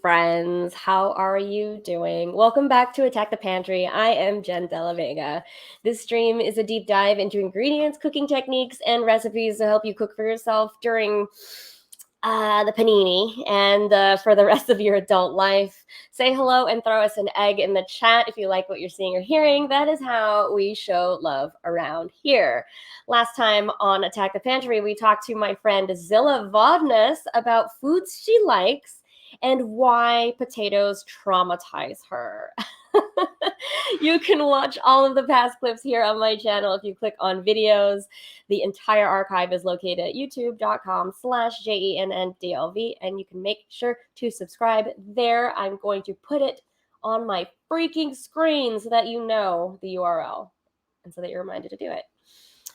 friends. How are you doing? Welcome back to Attack the Pantry. I am Jenn Vega. This stream is a deep dive into ingredients, cooking techniques, and recipes to help you cook for yourself during the panini and for the rest of your adult life. Say hello and throw us an egg in the chat if you like what you're seeing or hearing. That is how we show love around here. Last time on Attack the Pantry, we talked to my friend Zilla Vodness about foods she likes and why potatoes traumatize her. You can watch all of the past clips here on my channel if you click on videos. The entire archive is located at youtube.com/JENNDLV, and you can make sure to subscribe there. I'm going to put it on my freaking screen so that you know the URL and so that you're reminded to do it.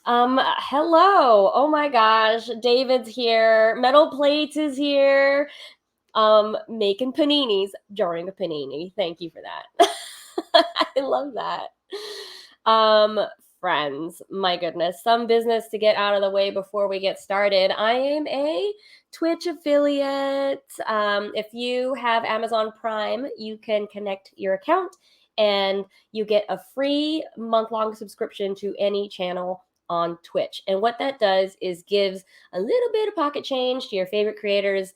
Hello. Oh my gosh. David's here. Metal Plates is here. Making paninis during a panini. Thank you for that. I love that. Friends, my goodness, some business to get out of the way before we get started. I am a Twitch affiliate. If you have Amazon Prime, you can connect your account and you get a free month-long subscription to any channel on Twitch. And what that does is gives a little bit of pocket change to your favorite creators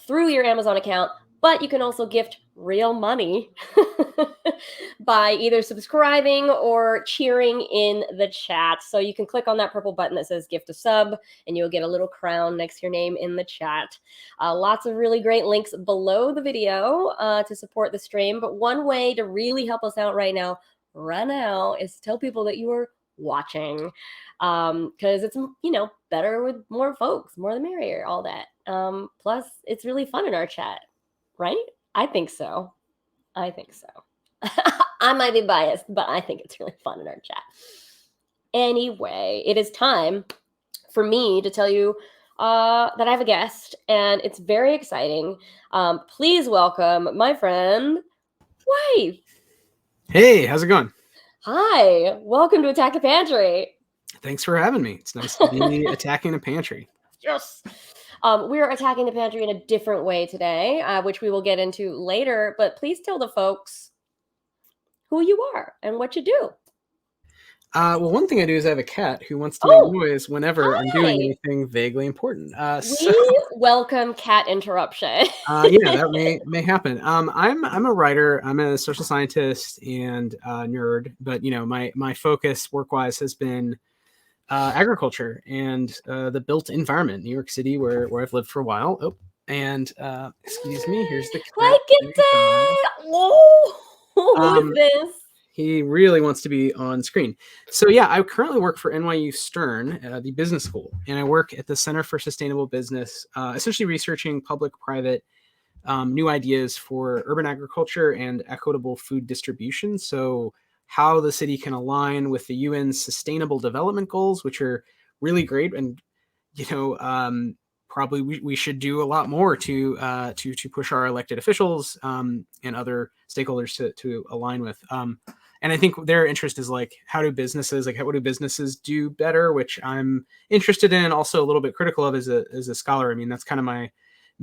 through your Amazon account, but you can also gift real money by either subscribing or cheering in the chat. So you can click on that purple button that says gift a sub and you'll get a little crown next to your name in the chat. Lots of really great links below the video to support the stream. But one way to really help us out right now is to tell people that you are watching, because it's, better with more folks, more the merrier, all that. Plus it's really fun in our chat, right? I think so. I might be biased, but I think it's really fun in our chat. Anyway, it is time for me to tell you that I have a guest, and it's very exciting. Please welcome my friend, Wythe. Hey, how's it going? Hi, welcome to Attack the Pantry. Thanks for having me. It's nice to be attacking the pantry. Yes. We're attacking the pantry in a different way today, which we will get into later. But please tell the folks who you are and what you do. Well, one thing I do is I have a cat who wants to make noise whenever I'm doing anything vaguely important. We welcome cat interruption. Yeah, that may happen. I'm a writer. I'm a social scientist and nerd, but my focus work-wise has been agriculture and the built environment, New York City, where I've lived for a while. Oh, and excuse me, here's the cat. Like it. Who is this? He really wants to be on screen. So yeah, I currently work for NYU Stern, the business school, and I work at the Center for Sustainable Business, essentially researching public-private new ideas for urban agriculture and equitable food distribution. So how the city can align with the UN's Sustainable Development Goals, which are really great, and probably we should do a lot more to push our elected officials and other stakeholders to align with. And I think their interest is like, what do businesses do better, which I'm interested in, and also a little bit critical of as a scholar. I mean, that's kind of my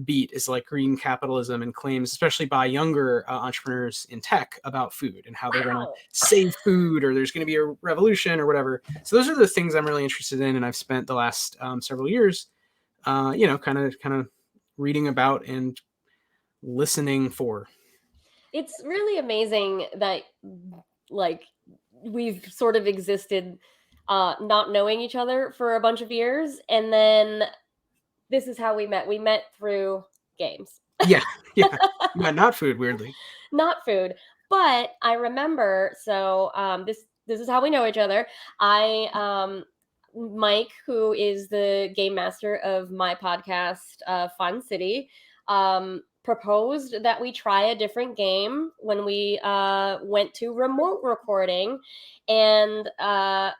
beat, is like green capitalism and claims, especially by younger entrepreneurs in tech, about food and how they're going to save food, or there's going to be a revolution or whatever. So those are the things I'm really interested in, and I've spent the last several years, kind of reading about and listening for. It's really amazing that we've sort of existed not knowing each other for a bunch of years, and then this is how we met. We met through games. Yeah, not food, weirdly. Not food, but I remember. So this is how we know each other. Mike, who is the game master of my podcast, Fun City, proposed that we try a different game when we went to remote recording, and I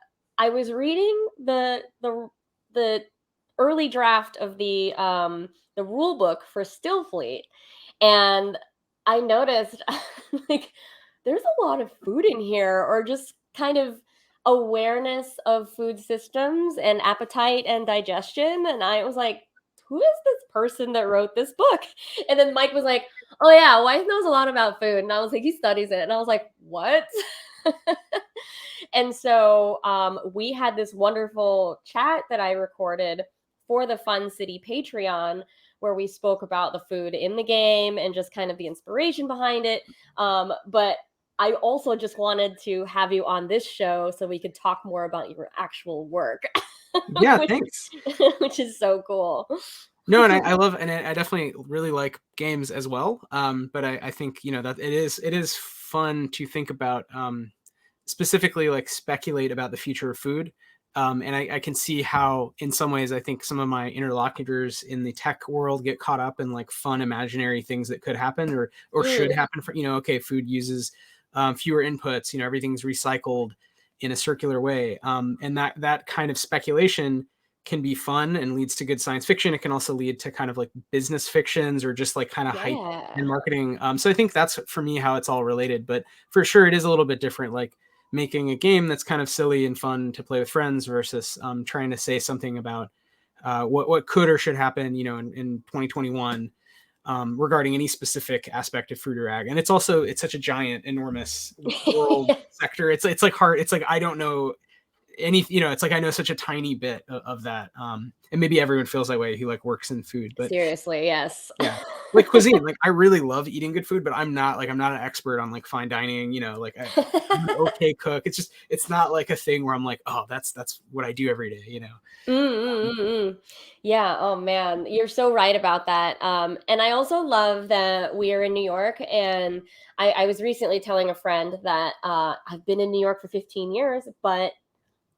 was reading the early draft of the rule book for Stillfleet, and I noticed there's a lot of food in here, or just kind of awareness of food systems and appetite and digestion, and I was like, who is this person that wrote this book? And then Mike was like, oh yeah, Wythe knows a lot about food. And I was like, he studies it. And I was like, what? And so we had this wonderful chat that I recorded for the Fun City Patreon, where we spoke about the food in the game and just kind of the inspiration behind it. But I also just wanted to have you on this show so we could talk more about your actual work. Yeah, which, thanks. which is so cool. No, and I love, and I definitely really like games as well. But I think, that it is fun to think about, specifically like speculate about the future of food. And I can see how, in some ways, I think some of my interlocutors in the tech world get caught up in like fun imaginary things that could happen or should happen for, okay, food uses fewer inputs, everything's recycled in a circular way. And that kind of speculation can be fun and leads to good science fiction. It can also lead to kind of like business fictions or just like kind of hype and marketing. So I think that's, for me, how it's all related. But for sure, it is a little bit different. Like making a game that's kind of silly and fun to play with friends versus trying to say something about what could or should happen, in 2021 regarding any specific aspect of food or ag. And it's such a giant, enormous world sector. It's like hard. It's like, I don't know it's like I know such a tiny bit of that. And maybe everyone feels that way who like works in food, but seriously, yes. Yeah. Like cuisine, like I really love eating good food, but I'm not an expert on like fine dining, like I'm an okay cook. It's not like a thing where I'm like, oh, that's what I do every day. Yeah. Oh man, you're so right about that. And I also love that we are in New York. And I was recently telling a friend that I've been in New York for 15 years, but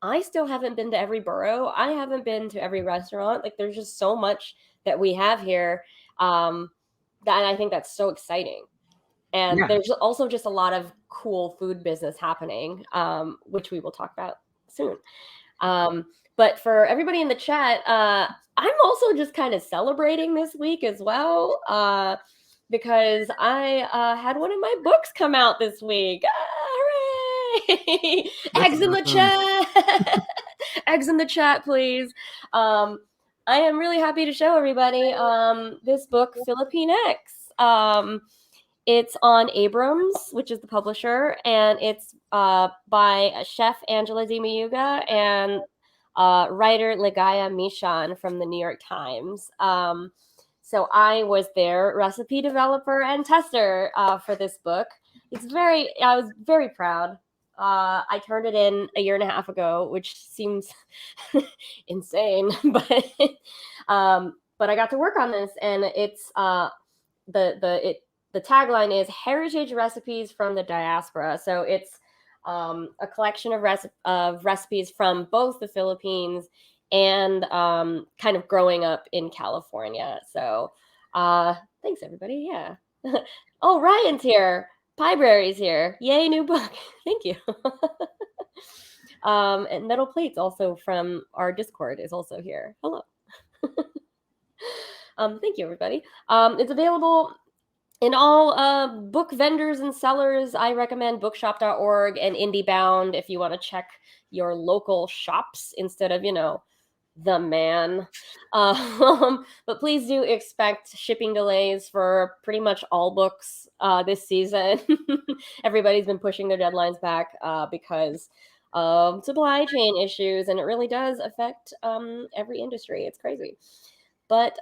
I still haven't been to every borough. I haven't been to every restaurant. Like there's just so much that we have here. That I think that's so exciting. And there's also just a lot of cool food business happening, which we will talk about soon. But for everybody in the chat, I'm also just kind of celebrating this week as well, because I had one of my books come out this week. Hooray! Eggs in the chat. Eggs in the chat, please. I am really happy to show everybody this book, Philippine X. It's on Abrams, which is the publisher, and it's by Chef Angela Di Mayuga and writer Ligaya Mishan from the New York Times. So I was their recipe developer and tester for this book. I was very proud. I turned it in a year and a half ago, which seems insane, but I got to work on this, and it's the tagline is Heritage Recipes from the Diaspora. So it's a collection of recipes from both the Philippines and kind of growing up in California. So thanks, everybody. Yeah. Oh, Ryan's here. Pieberry's here. Yay, new book. Thank you. And Metal Plates, also from our Discord, is also here. Hello. Thank you, everybody. It's available in all book vendors and sellers. I recommend bookshop.org and IndieBound if you want to check your local shops instead of, the man. But please do expect shipping delays for pretty much all books this season. Everybody's been pushing their deadlines back because of supply chain issues, and it really does affect every industry. It's crazy. But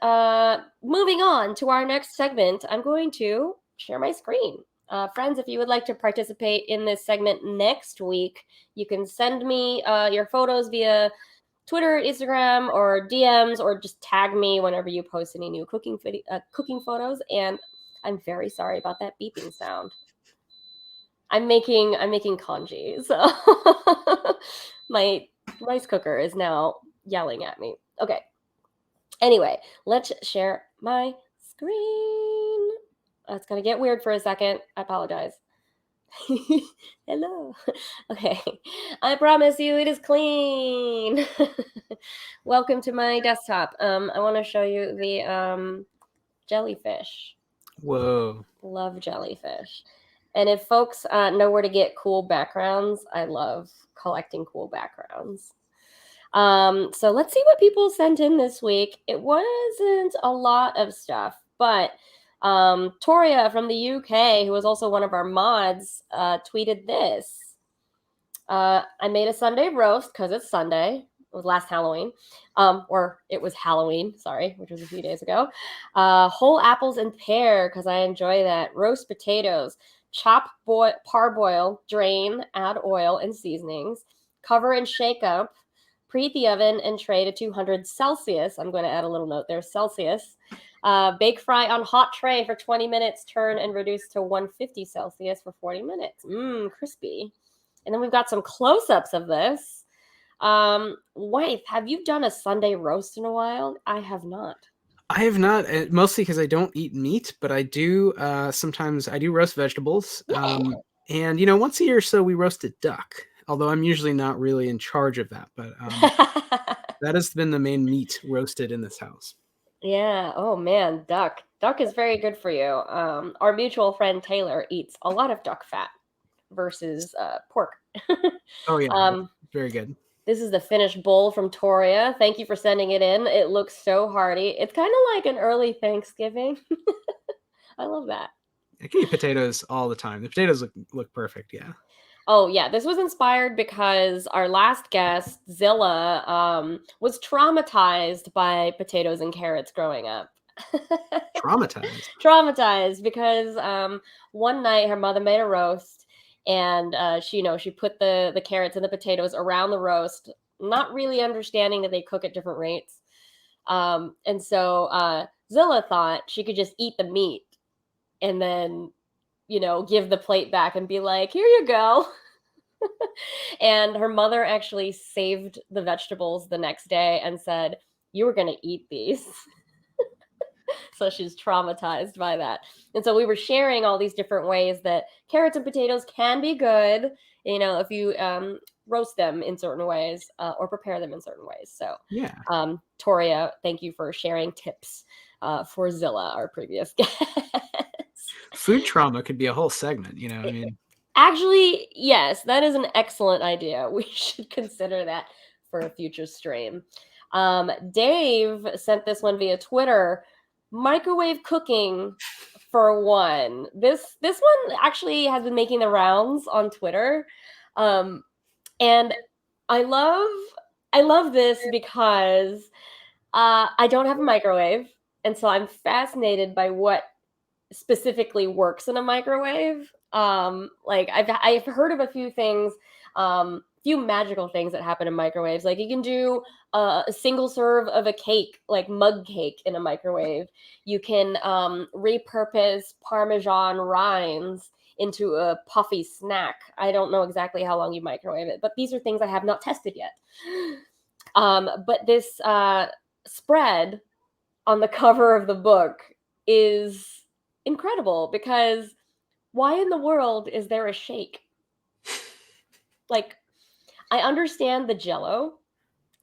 moving on to our next segment, I'm going to share my screen. Friends, if you would like to participate in this segment next week, you can send me your photos via Twitter, Instagram, or DMs, or just tag me whenever you post any new cooking photos. And I'm very sorry about that beeping sound. I'm making congee, so my rice cooker is now yelling at me. Okay. Anyway, let's share my screen. It's going to get weird for a second. I apologize. Hello. Okay. I promise you it is clean. Welcome to my desktop. I want to show you the jellyfish. Whoa. Love jellyfish. And if folks know where to get cool backgrounds, I love collecting cool backgrounds. So let's see what people sent in this week. It wasn't a lot of stuff, but Toria from the UK, who was also one of our mods, tweeted this. I made a Sunday roast because it's Sunday. It was last Halloween. Or it was Halloween, sorry, which was a few days ago. Whole apples and pear because I enjoy that. Roast potatoes. Chop, parboil, drain, add oil and seasonings. Cover and shake up. Preheat the oven and tray to 200 Celsius. I'm going to add a little note there, Celsius. Bake fry on hot tray for 20 minutes. Turn and reduce to 150 Celsius for 40 minutes. Crispy. And then we've got some close-ups of this. Wythe, have you done a Sunday roast in a while? I have not. I have not, mostly because I don't eat meat, but I do sometimes I do roast vegetables. Yeah. And once a year or so we roast a duck. Although I'm usually not really in charge of that, but that has been the main meat roasted in this house. Yeah. Oh man, duck. Duck is very good for you. Our mutual friend Taylor eats a lot of duck fat versus pork. Oh yeah, very good. This is the finished bowl from Toria. Thank you for sending it in. It looks so hearty. It's kind of like an early Thanksgiving. I love that. I can eat potatoes all the time. The potatoes look perfect. Yeah. Oh yeah, this was inspired because our last guest, Zilla, was traumatized by potatoes and carrots growing up. Traumatized. Traumatized because one night her mother made a roast, and she put the carrots and the potatoes around the roast, not really understanding that they cook at different rates. And so Zilla thought she could just eat the meat and then give the plate back and be like, here you go. And her mother actually saved the vegetables the next day and said, you were going to eat these. So she's traumatized by that. And so we were sharing all these different ways that carrots and potatoes can be good, if you roast them in certain ways or prepare them in certain ways. So yeah, Toria, thank you for sharing tips for Zilla, our previous guest. Food trauma could be a whole segment, I mean. Actually, yes, that is an excellent idea. We should consider that for a future stream. Dave sent this one via Twitter. Microwave cooking for one. This one actually has been making the rounds on Twitter. And I love this because I don't have a microwave. And so I'm fascinated by what specifically works in a microwave. Like I've heard of a few things, few magical things that happen in microwaves. Like you can do a single serve of a cake, like mug cake, in a microwave. You can repurpose Parmesan rinds into a puffy snack. I don't know exactly how long you microwave it, but these are things I have not tested yet. But this spread on the cover of the book is incredible because why in the world is there a shake? Like, I understand the Jello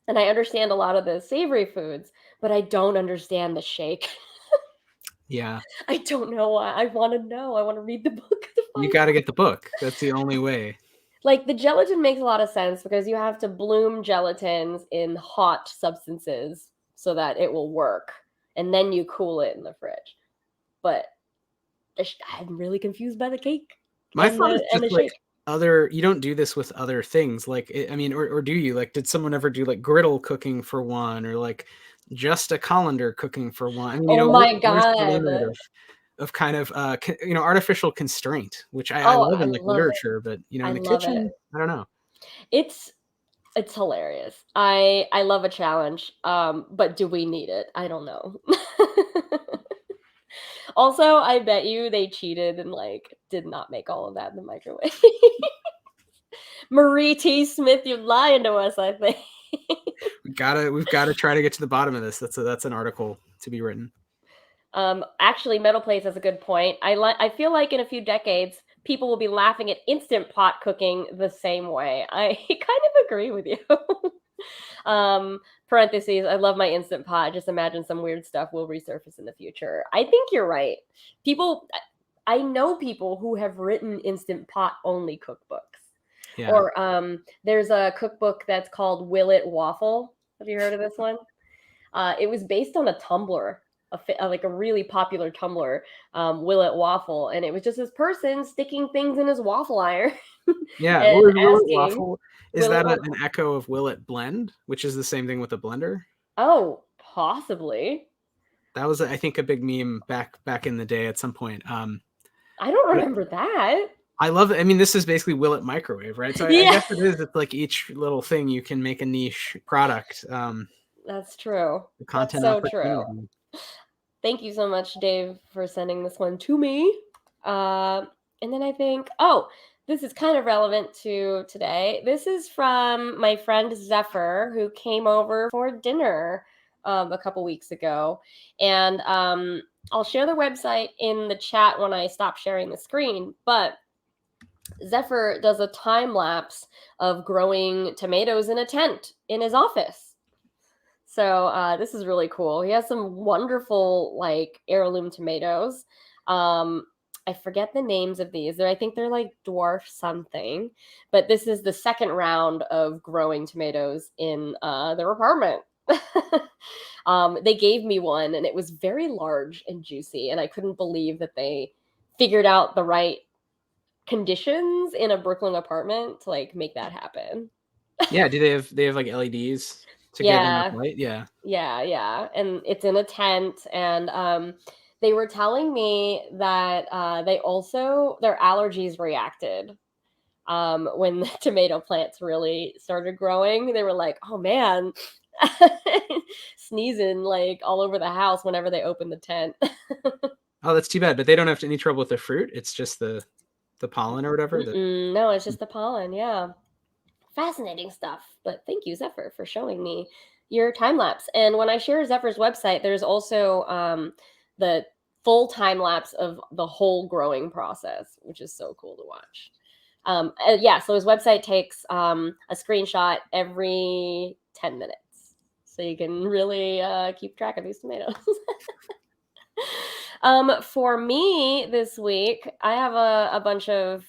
and I understand a lot of the savory foods, but I don't understand the shake. Yeah. I don't know why. I want to know. I want to read the book to find You got to get the book. That's the only way. Like the gelatin makes a lot of sense because you have to bloom gelatins in hot substances so that it will work, and then you cool it in the fridge. But I'm really confused by the cake. My and thought is the, and just the like shake. you don't do this with other things. Like, I mean, or do you? Like, did someone ever do like griddle cooking for one, or like just a colander cooking for one? I mean, Oh my where's the god. limit of kind of artificial constraint, which I Oh, love I in like love it. literature, but I in the love it. kitchen, I don't know. It's hilarious. I love a challenge. But do we need it? I don't know. Also, I bet you they cheated and like did not make all of that in the microwave. Marie T. Smith, you're lying to us, I think. We've gotta try to get to the bottom of this. That's an article to be written. Actually, Metal Place has a good point. I feel like in a few decades, people will be laughing at Instant Pot cooking the same way. I kind of agree with you. Parentheses, I love my Instant Pot. Just imagine some weird stuff will resurface in the future. I think you're right. I know people who have written Instant Pot only cookbooks. Yeah. Or there's a cookbook that's called Will It Waffle. Have you heard of this one? It was based on a Tumblr, like a really popular Tumblr, Will It Waffle, and it was just this person sticking things in his waffle iron Yeah. and What was Will It asking, Waffle? Is "Will it?" that an echo of Will It Blend, which is the same thing with a blender? Oh, possibly. That was, I think, a big meme back in the day at some point. I don't But remember that. I love it. I mean, this is basically Will It Microwave, right? So I Yeah, guess it is. It's like each little thing you can make a niche product. that's true. The That's content so true. opportunity. Thank you so much, Dave, for sending this one to me. Uh, and then I think, oh, this is kind of relevant to today. This is from my friend Zephyr, who came over for dinner a couple weeks ago. And I'll share the website in the chat when I stop sharing the screen. But Zephyr does a time lapse of growing tomatoes in a tent in his office. So this is really cool. He has some wonderful like heirloom tomatoes. I forget the names of these. I think they're like dwarf something. But this is the second round of growing tomatoes in their apartment. They gave me one, and it was very large and juicy, and I couldn't believe that they figured out the right conditions in a Brooklyn apartment to like make that happen. Yeah. Do they have like LEDs to get enough Yeah. light? Yeah. Yeah, and it's in a tent, and they were telling me that they also their allergies reacted when the tomato plants really started growing. They were like, "Oh man," sneezing like all over the house whenever they opened the tent. Oh, that's too bad. But they don't have any trouble with the fruit. It's just the pollen or whatever. No, it's just the pollen. Yeah. Fascinating stuff. But thank you, Zephyr, for showing me your time lapse. And when I share Zephyr's website, there's also the full time lapse of the whole growing process, which is so cool to watch. Yeah, so his website takes a screenshot every 10 minutes. So you can really keep track of these tomatoes. For me this week, I have a bunch of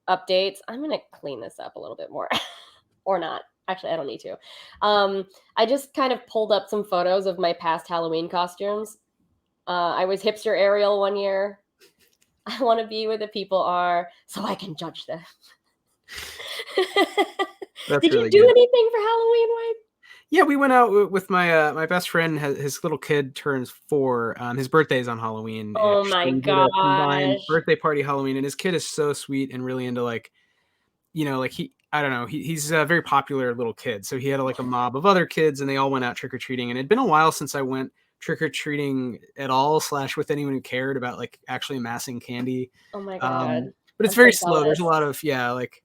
updates. I'm going to clean this up a little bit more. Or not. Actually, I don't need to. I just kind of pulled up some photos of my past Halloween costumes. I was hipster Ariel one year. I want to be where the people are so I can judge them. That's Did you really do good. anything for Halloween, Wade? Yeah, we went out with my my best friend. His little kid turns 4. His birthday's on Halloween. Oh So my we did a combined gosh. birthday party Halloween, and his kid is so sweet and really into like, like I don't know, he's a very popular little kid. So he had like a mob of other kids, and they all went out trick or treating. And it'd been a while since I went trick or treating at all, slash with anyone who cared about like actually amassing candy. Oh my Um, God. but it's I'm so very slow. There's a jealous. lot of like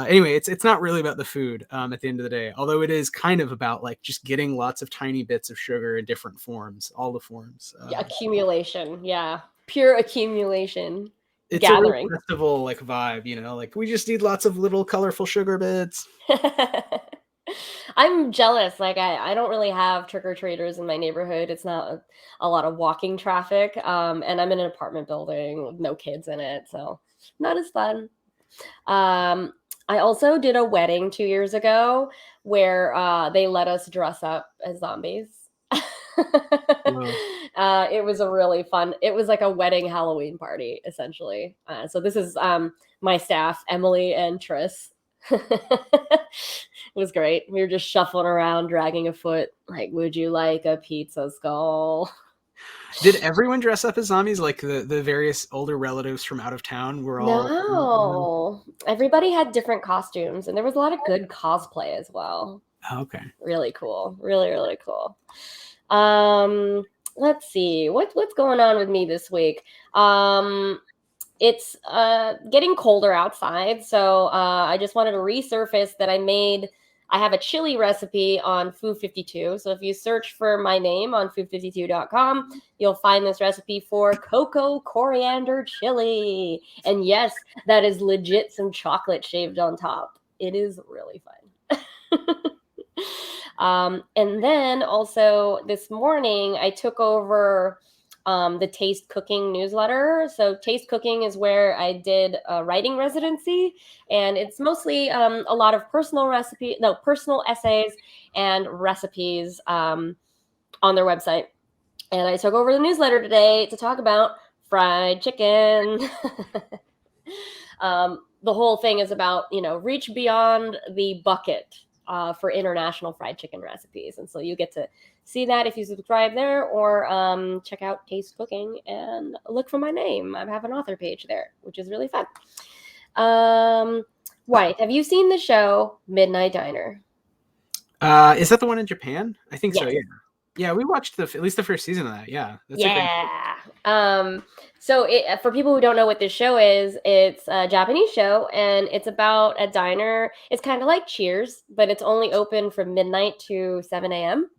anyway, it's not really about the food at the end of the day, although it is kind of about like just getting lots of tiny bits of sugar in different forms, all the forms. Yeah, accumulation. Yeah. Pure accumulation. It's a real Gathering. festival like vibe, like we just need lots of little colorful sugar bits. I'm jealous. Like I don't really have trick-or-treaters in my neighborhood. It's not a lot of walking traffic. And I'm in an apartment building with no kids in it, so not as fun. I also did a wedding 2 years ago where they let us dress up as zombies. Whoa. It was a really fun. It was like a wedding Halloween party, essentially. So this is my staff, Emily and Tris. It was great. We were just shuffling around, dragging a foot. Like, would you like a pizza skull? Did everyone dress up as zombies? Like the various older relatives from out of town were all. No, everybody had different costumes, and there was a lot of good cosplay as well. Oh, okay. Really cool. Really, really cool. Let's see what's going on with me this week. It's getting colder outside, so I just wanted to resurface that I have a chili recipe on Food 52. So if you search for my name on food52.com, you'll find this recipe for cocoa coriander chili. And yes, that is legit some chocolate shaved on top. It is really fun. And then also this morning, I took over the Taste Cooking newsletter. So Taste Cooking is where I did a writing residency, and it's mostly a lot of personal essays and recipes on their website. And I took over the newsletter today to talk about fried chicken. The whole thing is about, reach beyond the bucket for international fried chicken recipes. And so you get to see that if you subscribe there, or check out Taste Cooking and look for my name. I have an author page there, which is really fun. Wythe, have you seen the show Midnight Diner? Is that the one in Japan? I think so, Yes. yeah. Yeah, we watched at least the first season of that. Yeah, that's a great Yeah. So for people who don't know what this show is, it's a Japanese show, and it's about a diner. It's kind of like Cheers, but it's only open from midnight to 7 a.m.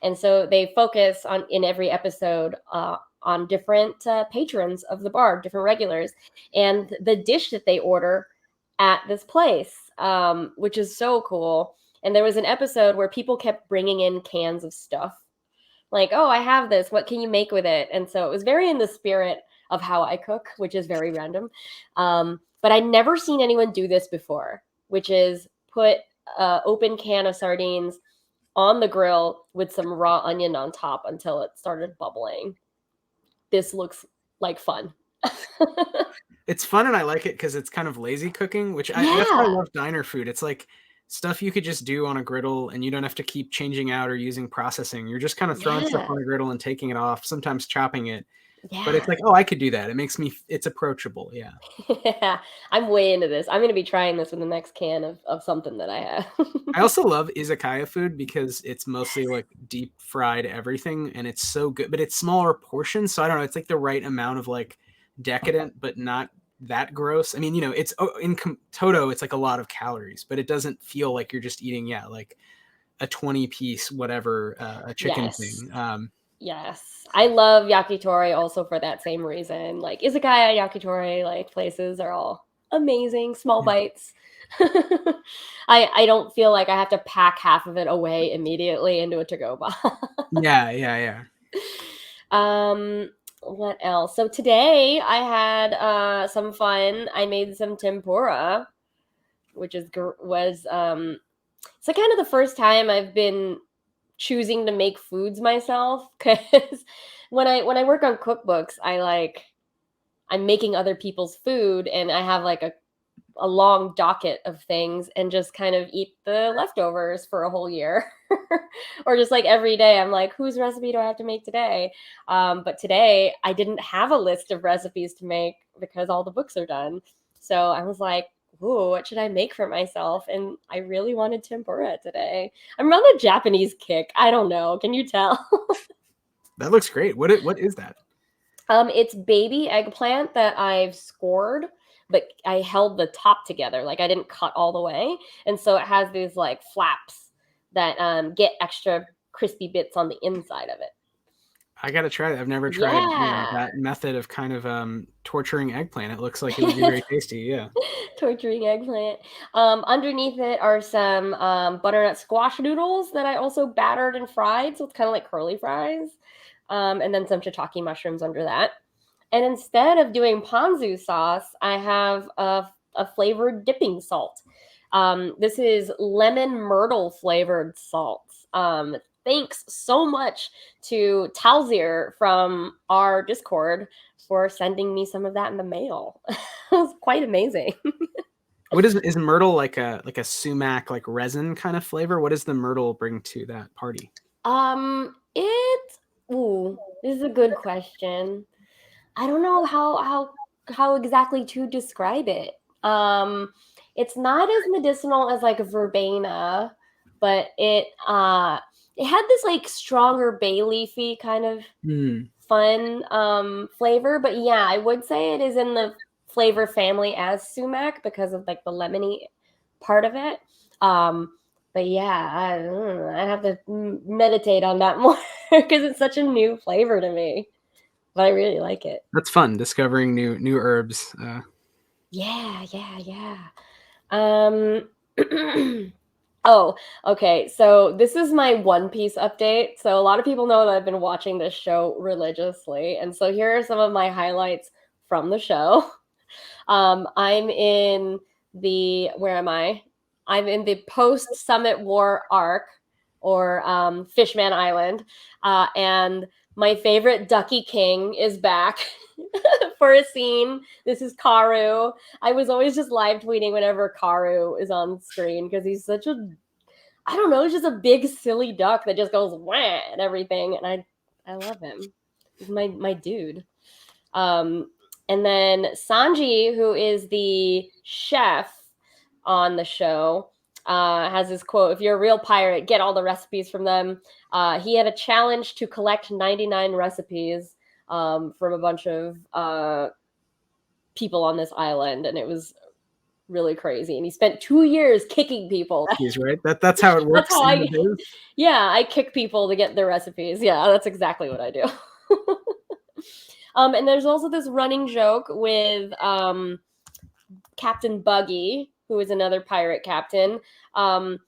And so they focus in every episode on different patrons of the bar, different regulars, and the dish that they order at this place, which is so cool. And there was an episode where people kept bringing in cans of stuff. Like, oh, I have this. What can you make with it? And so it was very in the spirit of how I cook, which is very random. But I'd never seen anyone do this before, which is put an open can of sardines on the grill with some raw onion on top until it started bubbling. This looks like fun. It's fun, and I like it because it's kind of lazy cooking, that's why I love diner food. It's like stuff you could just do on a griddle, and you don't have to keep changing out or using processing. You're just kind of throwing stuff on a griddle and taking it off, sometimes chopping it. But it's like, oh, I could do that. It's approachable. Yeah. Yeah, I'm way into this. I'm going to be trying this with the next can of something that I have. I also love izakaya food because it's mostly like deep fried everything, and it's so good, but it's smaller portions. So I don't know. It's like the right amount of like decadent, but not that gross. I mean, it's in toto, it's like a lot of calories, but it doesn't feel like you're just eating, like a 20-piece whatever, a chicken thing. Yes, I love yakitori also for that same reason. Like izakaya, yakitori, like places are all amazing, small bites. I don't feel like I have to pack half of it away immediately into a to-go box. Yeah. What else? So today I had some fun. I made some tempura, which was it's like kind of the first time I've been choosing to make foods myself, because when I work on cookbooks, I'm making other people's food, and I have like a long docket of things and just kind of eat the leftovers for a whole year. Or just like every day I'm like, whose recipe do I have to make today? But today I didn't have a list of recipes to make because all the books are done. So I was like, ooh, what should I make for myself? And I really wanted tempura today. I'm on a Japanese kick. I don't know. Can you tell? That looks great. What is that? It's baby eggplant that I've scored, but I held the top together. Like I didn't cut all the way. And so it has these like flaps that get extra crispy bits on the inside of it. I gotta try that. I've never tried that method of kind of torturing eggplant. It looks like it would be very tasty. Yeah. Torturing eggplant. Underneath it are some butternut squash noodles that I also battered and fried. So it's kind of like curly fries. And then some shiitake mushrooms under that. And instead of doing ponzu sauce, I have a flavored dipping salt. This is lemon myrtle flavored salt. Thanks so much to Talzir from our Discord for sending me some of that in the mail. It was quite amazing. What is myrtle like a sumac, like resin kind of flavor? What does the myrtle bring to that party? This is a good question. I don't know how exactly to describe it. It's not as medicinal as like verbena, but it had this like stronger bay leafy kind of fun flavor. But yeah, I would say it is in the flavor family as sumac because of like the lemony part of it. But yeah, I'd have to meditate on that more because it's such a new flavor to me. But I really like it. That's fun, discovering new herbs. Yeah. Oh, okay. So this is my One Piece update. So a lot of people know that I've been watching this show religiously. And so here are some of my highlights from the show. I'm in where am I? I'm in the post Summit War arc, or Fishman Island. And my favorite Ducky King is back for a scene. This is Karu. I was always just live tweeting whenever Karu is on screen because he's such a, I don't know, he's just a big silly duck that just goes wah and everything, and I love him. He's my dude. Um, and then Sanji, who is the chef on the show, has this quote: "If you're a real pirate, get all the recipes from them." He had a challenge to collect 99 recipes from a bunch of people on this island, and it was really crazy. And he spent 2 years kicking people. He's right. That's how it That's works how in I, the biz. yeah, I kick people to get their recipes. Yeah, that's exactly what I do. And there's also this running joke with Captain Buggy, who is another pirate captain. Um,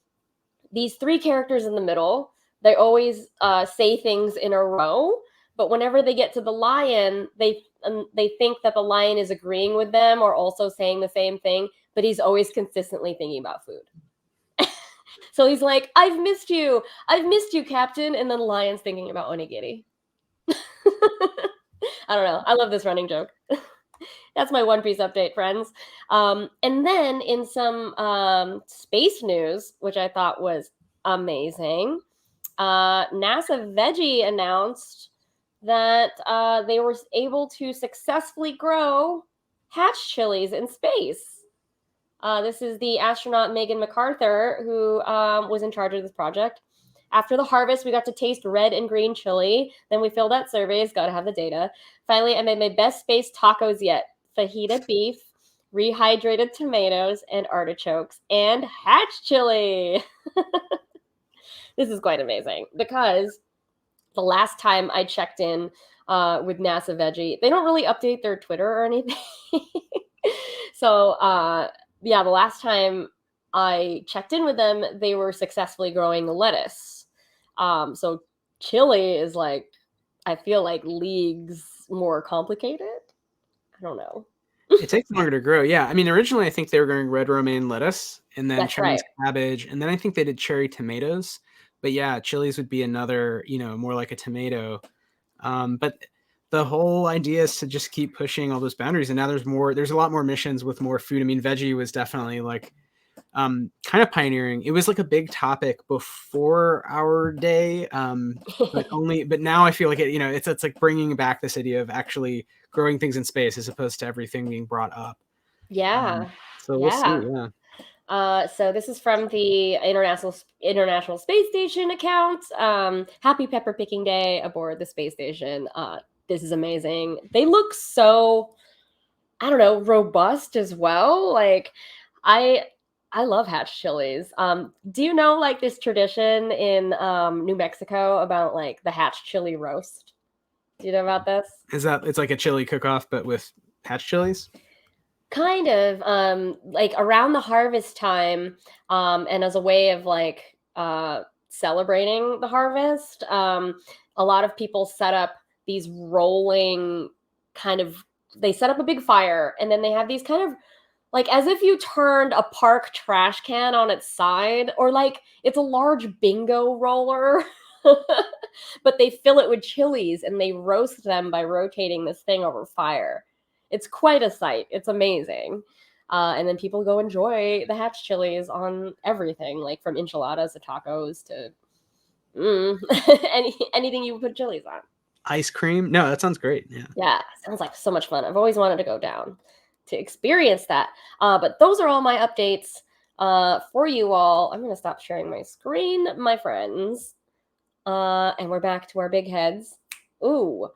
these three characters in the middle, they always say things in a row, but whenever they get to the lion, they think that the lion is agreeing with them or also saying the same thing, but he's always consistently thinking about food. So he's like, I've missed you, Captain," and then the lion's thinking about onigiri. I don't know. I love this running joke. That's my One Piece update, friends. And then in some space news, which I thought was amazing, NASA Veggie announced that they were able to successfully grow hatch chilies in space. This is the astronaut Megan MacArthur who was in charge of this project. After the harvest, we got to taste red and green chili. Then we filled out surveys, got to have the data. Finally, I made my best space tacos yet: fajita beef, rehydrated tomatoes and artichokes, and hatch chili. This is quite amazing because the last time I checked in with NASA Veggie, they don't really update their Twitter or anything. So, yeah, the last time I checked in with them, they were successfully growing lettuce. So chili is like, I feel like leagues more complicated. I don't know. It takes longer to grow. Yeah. I mean, originally I think they were growing red romaine lettuce and then That's right. Chinese cabbage, and then I think they did cherry tomatoes. But yeah, chilies would be another, more like a tomato. But the whole idea is to just keep pushing all those boundaries. And now there's a lot more missions with more food. I mean, veggie was definitely like kind of pioneering. It was like a big topic before our day, but now I feel like it's like bringing back this idea of actually growing things in space as opposed to everything being brought up. Yeah. So we'll see. Yeah. Yeah. So this is from the International Space Station account. Happy pepper picking day aboard the space station. This is amazing. They look so, I don't know, robust as well. Like, I I love hatch chilies. Do you know like this tradition in New Mexico about like the hatch chili roast? Do you know about this? It's like a chili cook-off, but with hatch chilies? Kind of, like around the harvest time, and as a way of like celebrating the harvest, a lot of people set up these rolling kind of, they set up a big fire and then they have these kind of like as if you turned a park trash can on its side, or like it's a large bingo roller. But they fill it with chilies and they roast them by rotating this thing over fire. It's quite a sight. It's amazing. And then people go enjoy the hatch chilies on everything, like from enchiladas to tacos to anything you put chilies on. Ice cream? No, that sounds great. Yeah. Yeah, sounds like so much fun. I've always wanted to go down to experience that. But those are all my updates for you all. I'm going to stop sharing my screen, my friends. And we're back to our big heads. Ooh.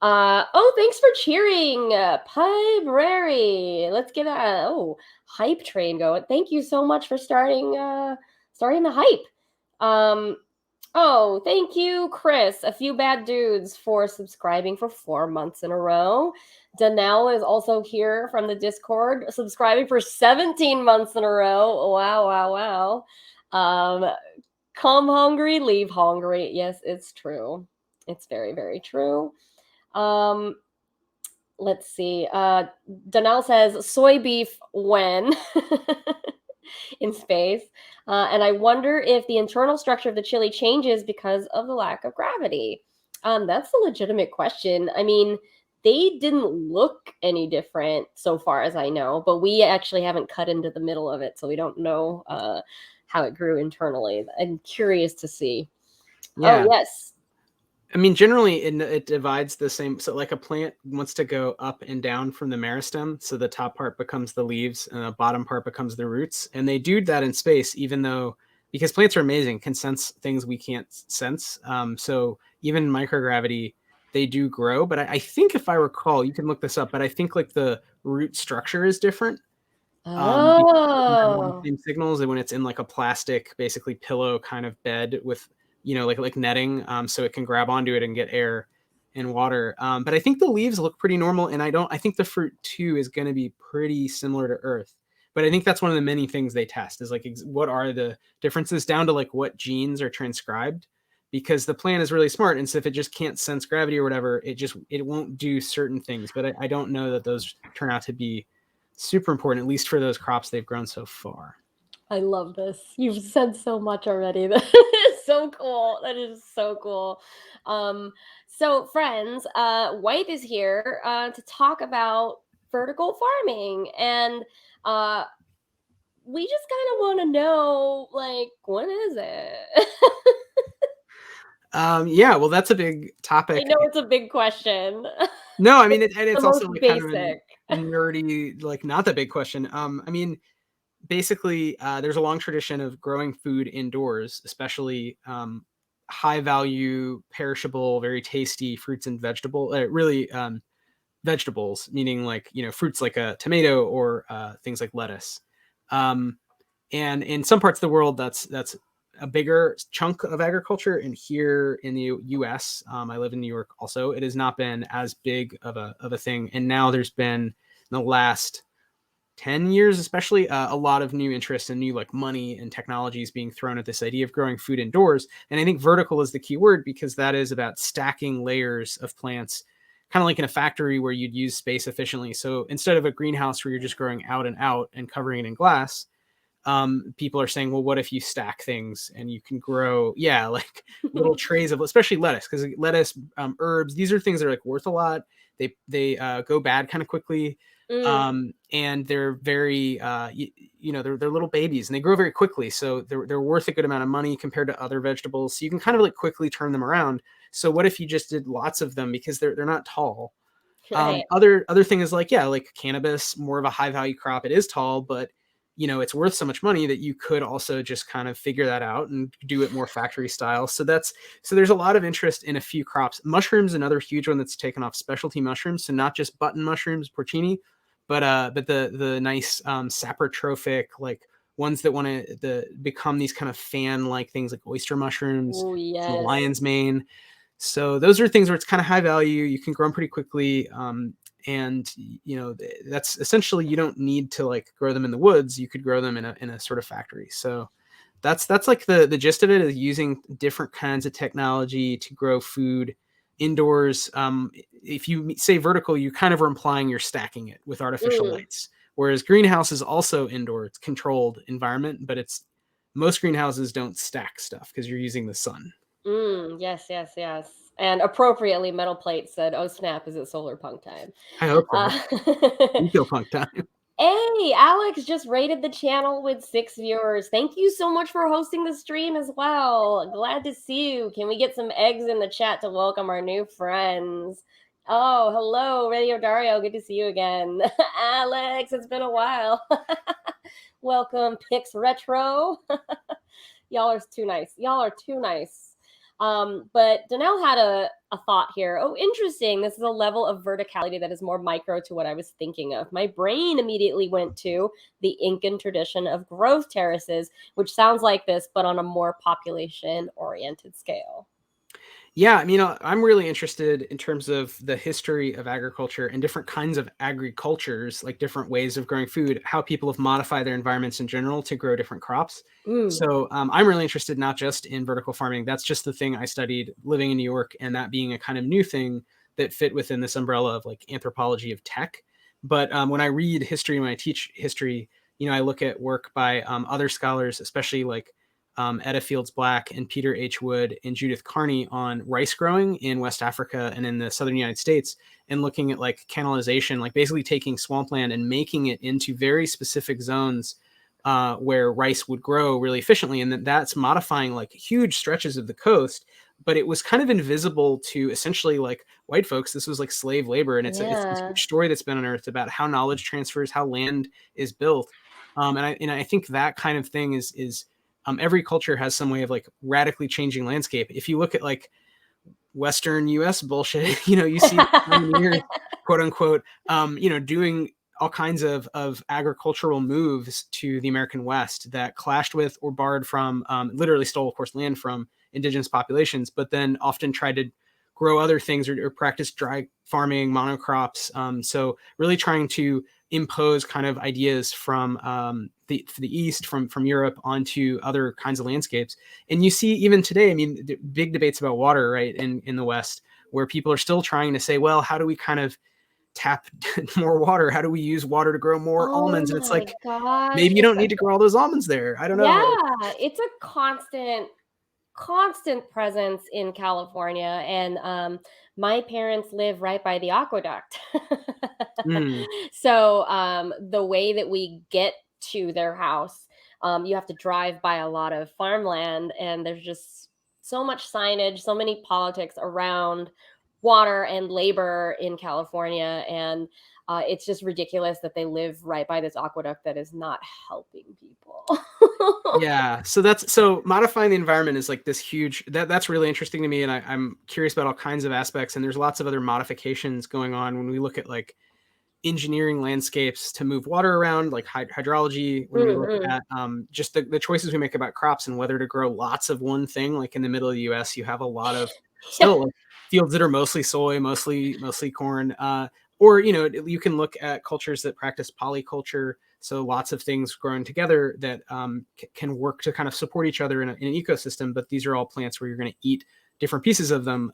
Oh, thanks for cheering, Pibrary. Let's get a hype train going. Thank you so much for starting the hype. Oh, thank you, Chris. A few bad dudes for subscribing for 4 months in a row. Danelle is also here from the Discord, subscribing for 17 months in a row. Wow, wow, wow. Um, come hungry, leave hungry. Yes, it's true. It's very, very true. Um, let's see. Donnell says soy beef when in space. And I wonder if the internal structure of the chili changes because of the lack of gravity. That's a legitimate question. I mean, they didn't look any different so far as I know, but we actually haven't cut into the middle of it, so we don't know how it grew internally. I'm curious to see. Oh, Yeah. yes. I mean, generally it divides the same. So like a plant wants to go up and down from the meristem. So the top part becomes the leaves and the bottom part becomes the roots. And they do that in space, even though, because plants are amazing, can sense things we can't sense. So even microgravity, they do grow. But I think if I recall, you can look this up, but I think like the root structure is different. Because it doesn't have all the Oh. same signals, and when it's in like a plastic, basically pillow kind of bed with, like netting, so it can grab onto it and get air and water. But I think the leaves look pretty normal, and I think the fruit too is going to be pretty similar to Earth. But I think that's one of the many things they test is like what are the differences down to like what genes are transcribed, because the plant is really smart, and so if it just can't sense gravity or whatever, it won't do certain things. But I don't know that those turn out to be super important, at least for those crops they've grown so far. I love this. You've said so much already. That is so cool. That is so cool. So friends, Wythe is here to talk about vertical farming, and uh, we just kind of want to know, like, when is it? Yeah, well, that's a big I topic. know it's a big question. No, I mean, and The it's most also like kind of basic. a nerdy, like not that big question. I mean, basically, there's a long tradition of growing food indoors, especially high value, perishable, very tasty fruits and really vegetables, meaning like fruits like a tomato or things like lettuce. Um, and in some parts of the world, that's a bigger chunk of agriculture. And here in the U.S., I live in New York. Also, it has not been as big of a thing. And now there's been in the last 10 years especially a lot of new interest and new like money and technologies being thrown at this idea of growing food indoors. And I think vertical is the key word, because that is about stacking layers of plants, kind of like in a factory where you'd use space efficiently. So instead of a greenhouse where you're just growing out and covering it in glass, people are saying, well, what if you stack things and you can grow, like little trays of, especially lettuce, because lettuce, herbs, these are things that are like worth a lot. They go bad kind of quickly, Mm. and they're very, they're little babies and they grow very quickly, so they're worth a good amount of money compared to other vegetables. So you can kind of like quickly turn them around. So what if you just did lots of them, because they're not tall. Right. Other thing is like, like cannabis, more of a high value crop. It is tall, but it's worth so much money that you could also just kind of figure that out and do it more factory style. So there's a lot of interest in a few crops. Mushrooms, another huge one that's taken off, specialty mushrooms. So not just button mushrooms, porcini, but the nice saprotrophic, like ones that want to become these kind of fan like things, like oyster mushrooms, Oh, the yes. lion's mane. So those are things where it's kind of high value. You can grow them pretty quickly. And that's essentially, you don't need to like grow them in the woods. You could grow them in a sort of factory. So that's like the gist of it, is using different kinds of technology to grow food indoors. If you say vertical, you kind of are implying you're stacking it with artificial Mm. lights, whereas greenhouse is also indoor. It's controlled environment, but most greenhouses don't stack stuff because you're using the sun. Yes, yes, yes. And appropriately, Metal Plate said, "Oh snap! Is it solar punk time?" I hope so. Uh, You feel punk time. hey, Alex just rated the channel with 6 viewers. Thank you so much for hosting the stream as well. Glad to see you. Can we get some eggs in the chat to welcome our new friends? Oh, hello, Radio Dario. Good to see you again. Alex, it's been a while. Welcome, Pix Retro. Y'all are too nice. Y'all are too nice. But Danelle had a thought here. Oh, interesting. This is a level of verticality that is more micro to what I was thinking of. My brain immediately went to the Incan tradition of growth terraces, which sounds like this, but on a more population oriented scale. Yeah, I mean, I'm really interested in terms of the history of agriculture and different kinds of agricultures, like different ways of growing food, how people have modified their environments in general to grow different crops. Mm, So I'm really interested not just in vertical farming. That's just the thing I studied living in New York, and that being a kind of new thing that fit within this umbrella of like anthropology of tech. But when I read history, when I teach history, I look at work by other scholars, especially like Etta Fields Black and Peter H. Wood and Judith Carney on rice growing in West Africa and in the southern United States, and looking at like canalization, like basically taking swampland and making it into very specific zones where rice would grow really efficiently. And that's modifying like huge stretches of the coast. But it was kind of invisible to essentially like white folks. This was like slave labor. And it's this yeah. huge story that's been unearthed about how knowledge transfers, how land is built. And I think that kind of thing is every culture has some way of like radically changing landscape. If you look at like Western US bullshit, you see the pioneers, quote unquote, doing all kinds of agricultural moves to the American West that clashed with or borrowed from, literally stole, of course, land from indigenous populations, but then often tried to grow other things or practice dry farming, monocrops. So really trying to impose kind of ideas from the East, from Europe onto other kinds of landscapes. And you see even today, I mean, big debates about water, right, in the West, where people are still trying to say, well, how do we kind of tap more water? How do we use water to grow more Oh almonds? And it's my like, gosh. maybe you It's don't need to grow all those almonds there. I don't know. yeah, Like, it's a constant presence in California. And my parents live right by the aqueduct. mm, So the way that we get to their house, you have to drive by a lot of farmland, and there's just so much signage, so many politics around water and labor in California. And it's just ridiculous that they live right by this aqueduct that is not helping people. yeah. So modifying the environment is like this huge that's really interesting to me. And I'm curious about all kinds of aspects. And there's lots of other modifications going on when we look at like engineering landscapes to move water around, like hydrology, when we look Mhm. at just the choices we make about crops and whether to grow lots of one thing. Like in the middle of the US, you have a lot of Yeah. still like fields that are mostly soy, mostly corn. Or you can look at cultures that practice polyculture, so lots of things growing together that can work to kind of support each other in an ecosystem. But these are all plants where you're going to eat different pieces of them.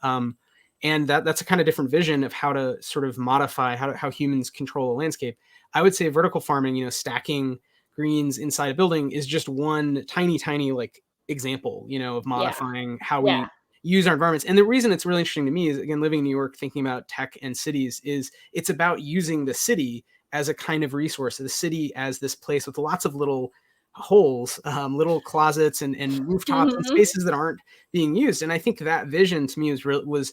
And that's a kind of different vision of how to sort of modify how humans control a landscape. I would say vertical farming, stacking greens inside a building is just one tiny like example, of Yeah. modifying how Yeah. we use our environments. And the reason it's really interesting to me is, again, living in New York, thinking about tech and cities, is it's about using the city as a kind of resource, the city as this place with lots of little holes, little closets and rooftops and Mhm. spaces that aren't being used. And I think that vision to me was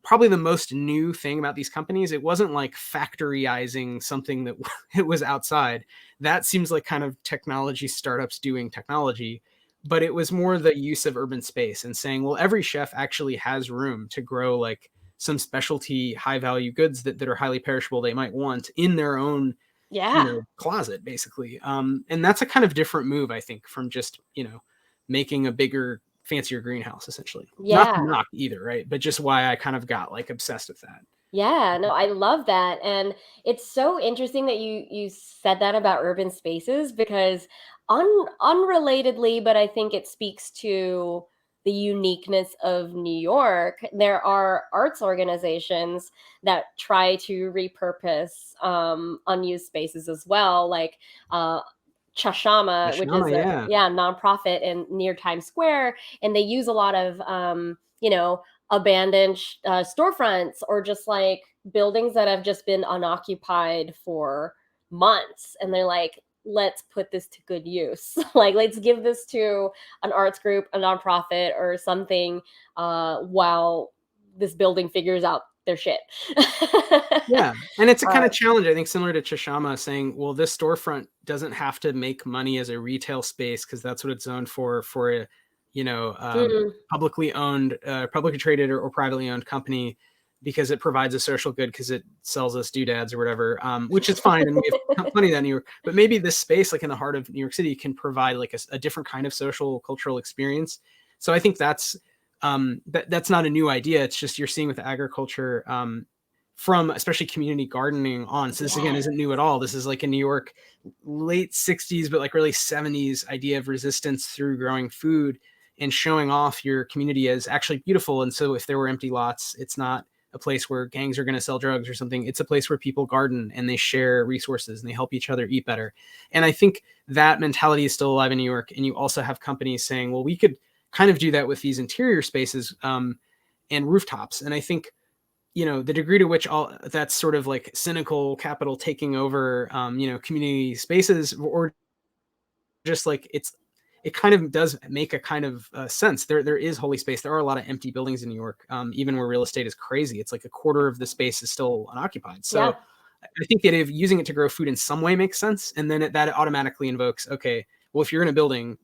probably the most new thing about these companies. It wasn't like factoryizing something that it was outside. That seems like kind of technology startups doing technology, but it was more the use of urban space and saying, well, every chef actually has room to grow like some specialty high value goods that are highly perishable they might want in their own Yeah. closet, basically. And that's a kind of different move, I think, from just making a bigger, fancier greenhouse, essentially. Not to Yeah. knock either, right? But just why I kind of got like obsessed with that. Yeah, no, I love that. And it's so interesting that you said that about urban spaces, because unrelatedly, but I think it speaks to the uniqueness of New York. There are arts organizations that try to repurpose unused spaces as well, like uh Chashama, which Ashama, is a yeah. yeah, nonprofit in near Times Square, and they use a lot of abandoned storefronts, or just like buildings that have just been unoccupied for months, and they're like, let's put this to good use. Like, let's give this to an arts group, a nonprofit, or something, while this building figures out their shit. Yeah. And it's a kind uh, of challenge, I think, similar to Chashama saying, well, this storefront doesn't have to make money as a retail space because that's what it's zoned for a, mm, publicly owned, publicly traded or privately owned company, because it provides a social good because it sells us doodads or whatever, which is fine. And we have plenty of that in New York. But maybe this space, like in the heart of New York City, can provide like a different kind of social, cultural experience. So I think that's That's not a new idea. It's just you're seeing with agriculture, from especially community gardening on. So this again Yes. isn't new at all. This is like a New York late 60s, but like really 70s idea of resistance through growing food and showing off your community as actually beautiful. And so if there were empty lots, it's not a place where gangs are going to sell drugs or something. It's a place where people garden and they share resources and they help each other eat better. And I think that mentality is still alive in New York. And you also have companies saying, well, we could kind of do that with these interior spaces, and rooftops. And I think, the degree to which all that's sort of like cynical capital taking over, community spaces, or just like it kind of does make a kind of sense. There is holy space. There are a lot of empty buildings in New York, even where real estate is crazy. It's like a quarter of the space is still unoccupied. Yeah. So I think that if using it to grow food in some way makes sense, and then that automatically invokes, okay, well, if you're in a building,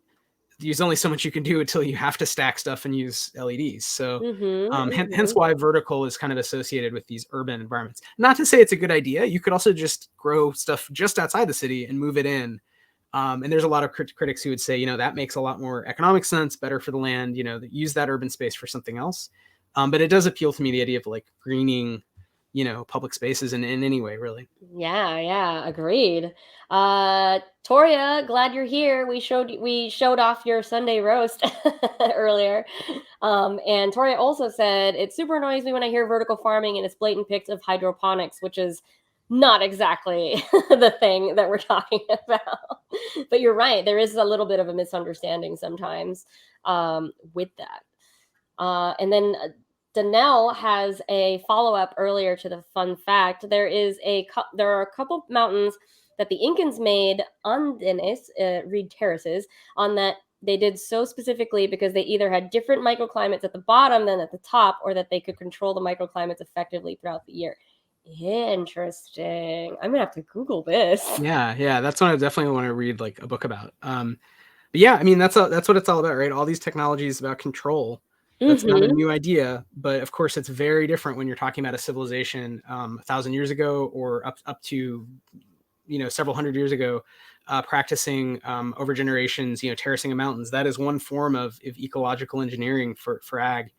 there's only so much you can do until you have to stack stuff and use LEDs. So hence why vertical is kind of associated with these urban environments. Not to say it's a good idea. You could also just grow stuff just outside the city and move it in. And there's a lot of critics who would say, that makes a lot more economic sense, better for the land, use that urban space for something else. But it does appeal to me, the idea of like greening, public spaces in any way, really. Yeah, agreed. Toria, glad you're here. We showed off your Sunday roast earlier. And Toria also said it super annoys me when I hear vertical farming and it's blatant pics of hydroponics, which is not exactly the thing that we're talking about. But you're right, there is a little bit of a misunderstanding sometimes with that. And then Danelle has a follow-up earlier to the fun fact. There are a couple mountains that the Incans made andenes, reed terraces, on that they did so specifically because they either had different microclimates at the bottom than at the top, or that they could control the microclimates effectively throughout the year. Interesting. I'm gonna have to Google this. Yeah, that's what I definitely want to read, like a book about. But yeah, I mean that's what it's all about, right? All these technologies about control. That's not a new idea, but of course it's very different when you're talking about a civilization 1,000 years ago, or up to several hundred years ago, practicing over generations, terracing of mountains. That is one form of ecological engineering for ag.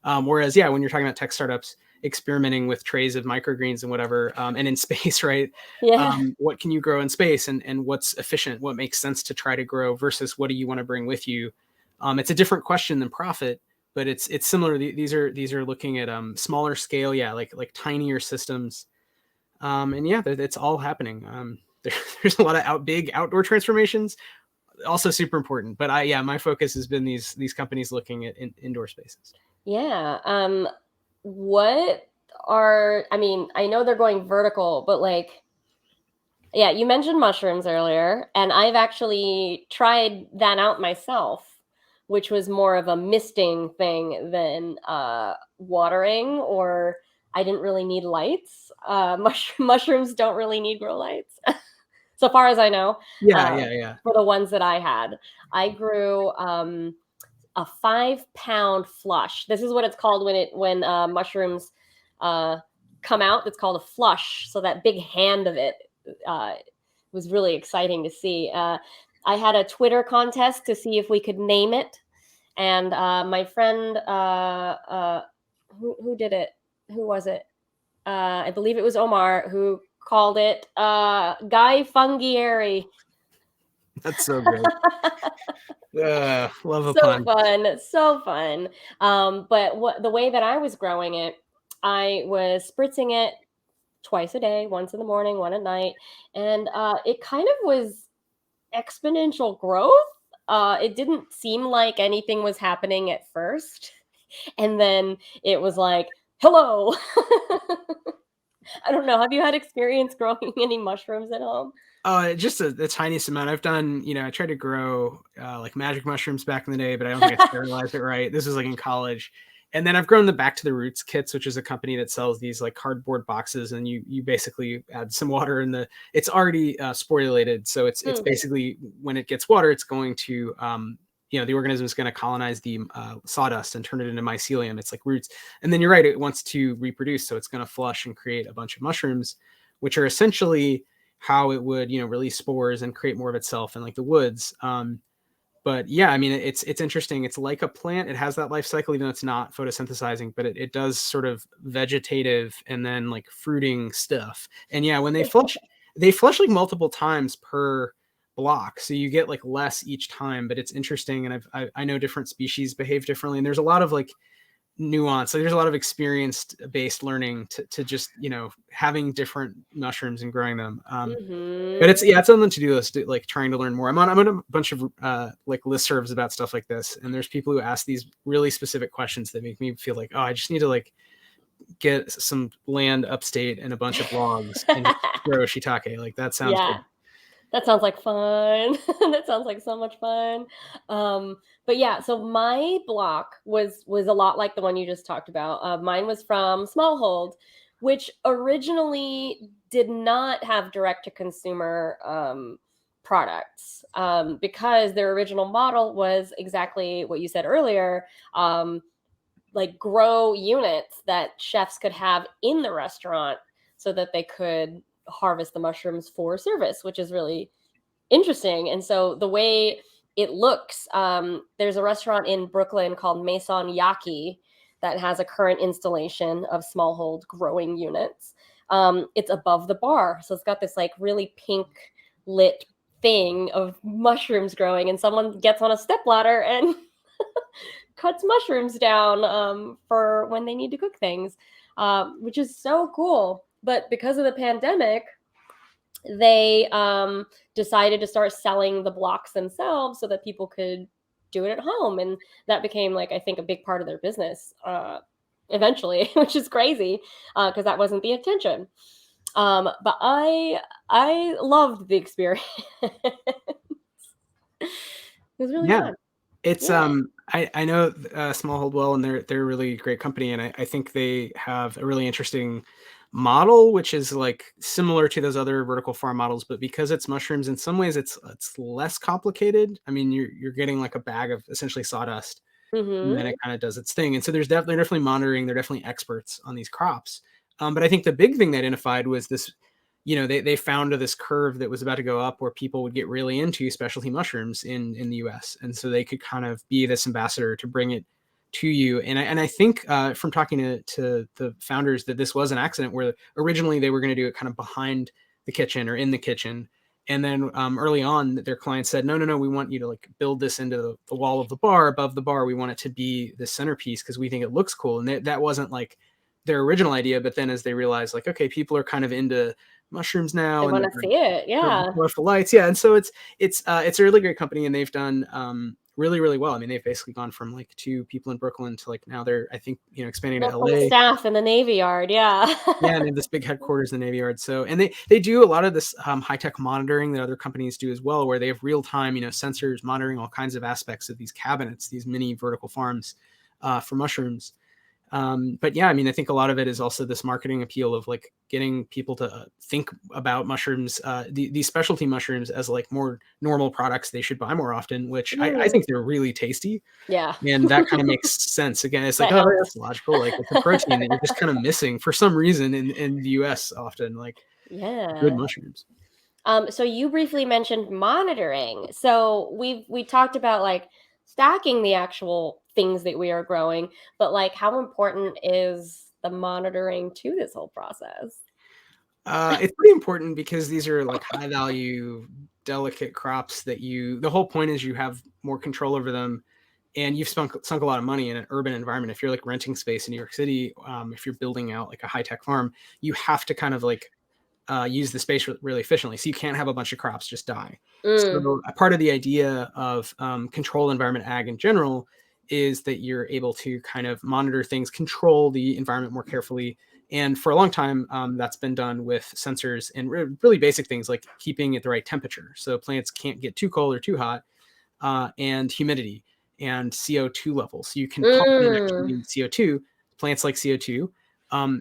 Whereas, yeah, when you're talking about tech startups experimenting with trays of microgreens and whatever, and in space, right? Yeah. What can you grow in space, and what's efficient? What makes sense to try to grow versus what do you want to bring with you? It's a different question than profit, but it's similar. These are looking at smaller scale, yeah, like tinier systems, and yeah, it's all happening. There's a lot of big outdoor transformations, also super important. But my focus has been these companies looking at indoor spaces. Yeah. I know they're going vertical, but like, yeah, you mentioned mushrooms earlier, and I've actually tried that out myself, which was more of a misting thing than watering, or I didn't really need lights. Mushrooms don't really need grow lights, so far as I know. Yeah. For the ones that I had, I grew a 5-pound flush. This is what it's called when mushrooms come out. It's called a flush. So that big hand of it was really exciting to see. I had a Twitter contest to see if we could name it, and my friend, who did it? Who was it? I believe it was Omar who called it Guy Fungieri. That's so good. Love a So pun. fun, so fun. But the way that I was growing it, I was spritzing it twice a day, once in the morning, one at night, and it kind of was exponential growth. It didn't seem like anything was happening at first, and then it was like, hello. I don't know. Have you had experience growing any mushrooms at home? Just the tiniest amount. I've done, I tried to grow like magic mushrooms back in the day, but I don't think I sterilized it right. This was like in college. And then I've grown the Back to the Roots kits, which is a company that sells these like cardboard boxes, and you basically add some water in it's already sporulated. So it's basically, when it gets water, it's going to, the organism is going to colonize the sawdust and turn it into mycelium. It's like roots. And then you're right, it wants to reproduce. So it's going to flush and create a bunch of mushrooms, which are essentially how it would, release spores and create more of itself in like the woods. But yeah, I mean, it's interesting. It's like a plant. It has that life cycle, even though it's not photosynthesizing, but it does sort of vegetative and then like fruiting stuff. And yeah, when they flush like multiple times per block, so you get like less each time. But it's interesting, and I know different species behave differently, and there's a lot of like nuance. Like there's a lot of experience based learning to just having different mushrooms and growing them. But Mm-hmm. it's on the to-do list, like trying to learn more. I'm on a bunch of like listservs about stuff like this, and there's people who ask these really specific questions that make me feel like, oh, I just need to like get some land upstate and a bunch of logs and grow shiitake. Like that sounds Yeah. good. That sounds like fun. That sounds like so much fun. But yeah, so my block was a lot like the one you just talked about. Mine was from Smallhold, which originally did not have direct to consumer products because their original model was exactly what you said earlier. Like grow units that chefs could have in the restaurant so that they could harvest the mushrooms for service, which is really interesting. And so the way it looks, there's a restaurant in Brooklyn called Maison Yaki that has a current installation of smallhold growing units. It's above the bar, so it's got this like really pink lit thing of mushrooms growing, and someone gets on a stepladder and cuts mushrooms down for when they need to cook things, which is so cool. But because of the pandemic, they decided to start selling the blocks themselves so that people could do it at home, and that became like I think a big part of their business eventually, which is crazy because that wasn't the intention. But I loved the experience. It was really Yeah. fun. It's Yeah. I know Smallhold well, and they're a really great company, and I think they have a really interesting model, which is like similar to those other vertical farm models, but because it's mushrooms, in some ways it's less complicated. I mean, you're getting like a bag of essentially sawdust, and then Mm-hmm. it kind of does its thing. And so they're definitely monitoring. They're definitely experts on these crops. But I think the big thing they identified was this. They found this curve that was about to go up where people would get really into specialty mushrooms in the U.S. And so they could kind of be this ambassador to bring it to you. And I think from talking to the founders that this was an accident where originally they were going to do it kind of behind the kitchen or in the kitchen. And then early on, their client said, no, we want you to like build this into the wall of the bar, above the bar. We want it to be the centerpiece because we think it looks cool. And that wasn't like their original idea. But then as they realized, like, okay, people are kind of into mushrooms They now, and want to they're see it. Yeah. colorful lights, yeah. And so it's a really great company, and they've done really really well. I mean, they've basically gone from like 2 people in Brooklyn to like now they're, I think, expanding to Multiple LA. staff in the Navy Yard. Yeah. Yeah, and they have this big headquarters in the Navy Yard. So, and they do a lot of this high tech monitoring that other companies do as well, where they have real time, sensors monitoring all kinds of aspects of these cabinets, these mini vertical farms for mushrooms. But yeah, I mean, I think a lot of it is also this marketing appeal of like getting people to think about mushrooms, these specialty mushrooms, as like more normal products they should buy more often, which I Mm, think they're really tasty. yeah. And that kind of makes sense. Again, it's like, That oh, helps. that's logical. Like it's a protein that you're just kind of missing for some reason in the US often, like good Yeah. mushrooms. So you briefly mentioned monitoring. So we talked about like stacking the actual things that we are growing, but like how important is the monitoring to this whole process? It's pretty important because these are like high value, delicate crops that the whole point is you have more control over them, and you've sunk a lot of money in an urban environment. If you're like renting space in New York City, if you're building out like a high tech farm, you have to kind of like use the space really efficiently. So you can't have a bunch of crops just die. Mm, So a part of the idea of controlled environment ag in general is that you're able to kind of monitor things, control the environment more carefully. And for a long time, that's been done with sensors and really basic things like keeping it the right temperature. So plants can't get too cold or too hot, and humidity and CO2 levels. So you can pump in mm, actually CO2. Plants like CO2.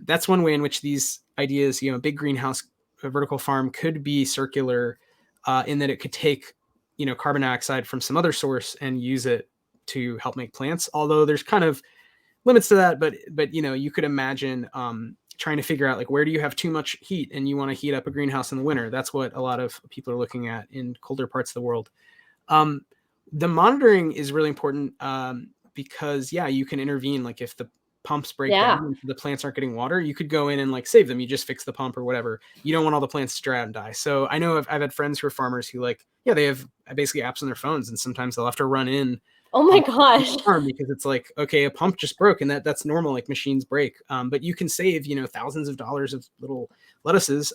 That's one way in which these ideas, big greenhouse, a vertical farm could be circular, in that it could take, carbon dioxide from some other source and use it to help make plants. Although there's kind of limits to that, but you could imagine trying to figure out like where do you have too much heat and you want to heat up a greenhouse in the winter. That's what a lot of people are looking at in colder parts of the world. Um, The monitoring is really important because you can intervene. Like if the pumps break down Yeah. and the plants aren't getting water, you could go in and like save them. You just fix the pump or whatever. You don't want all the plants to dry out and die. So I know I've had friends who are farmers who like, they have basically apps on their phones, and sometimes they'll have to run in Oh my to gosh. the farm because it's like, okay, a pump just broke, and that's normal. Like machines break, but you can save thousands of dollars of little lettuces.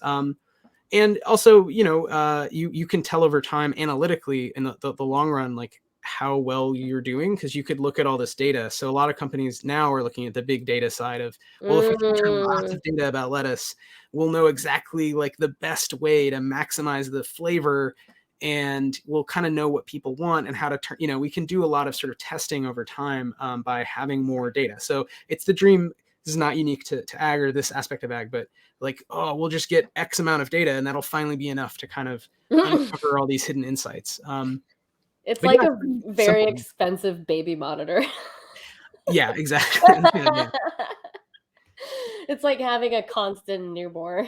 And also, you can tell over time analytically in the long run, like how well you're doing, because you could look at all this data. So a lot of companies now are looking at the big data side of, well, if we capture lots Mm. of data about lettuce, we'll know exactly like the best way to maximize the flavor, and we'll kind of know what people want and how to turn, we can do a lot of sort of testing over time by having more data. So it's the dream. This is not unique to ag or this aspect of ag, but like, oh, we'll just get X amount of data and that'll finally be enough to kind of uncover all these hidden insights. It's But like yeah, a it's pretty very simple. expensive baby monitor. Yeah, exactly. Yeah. It's like having a constant newborn.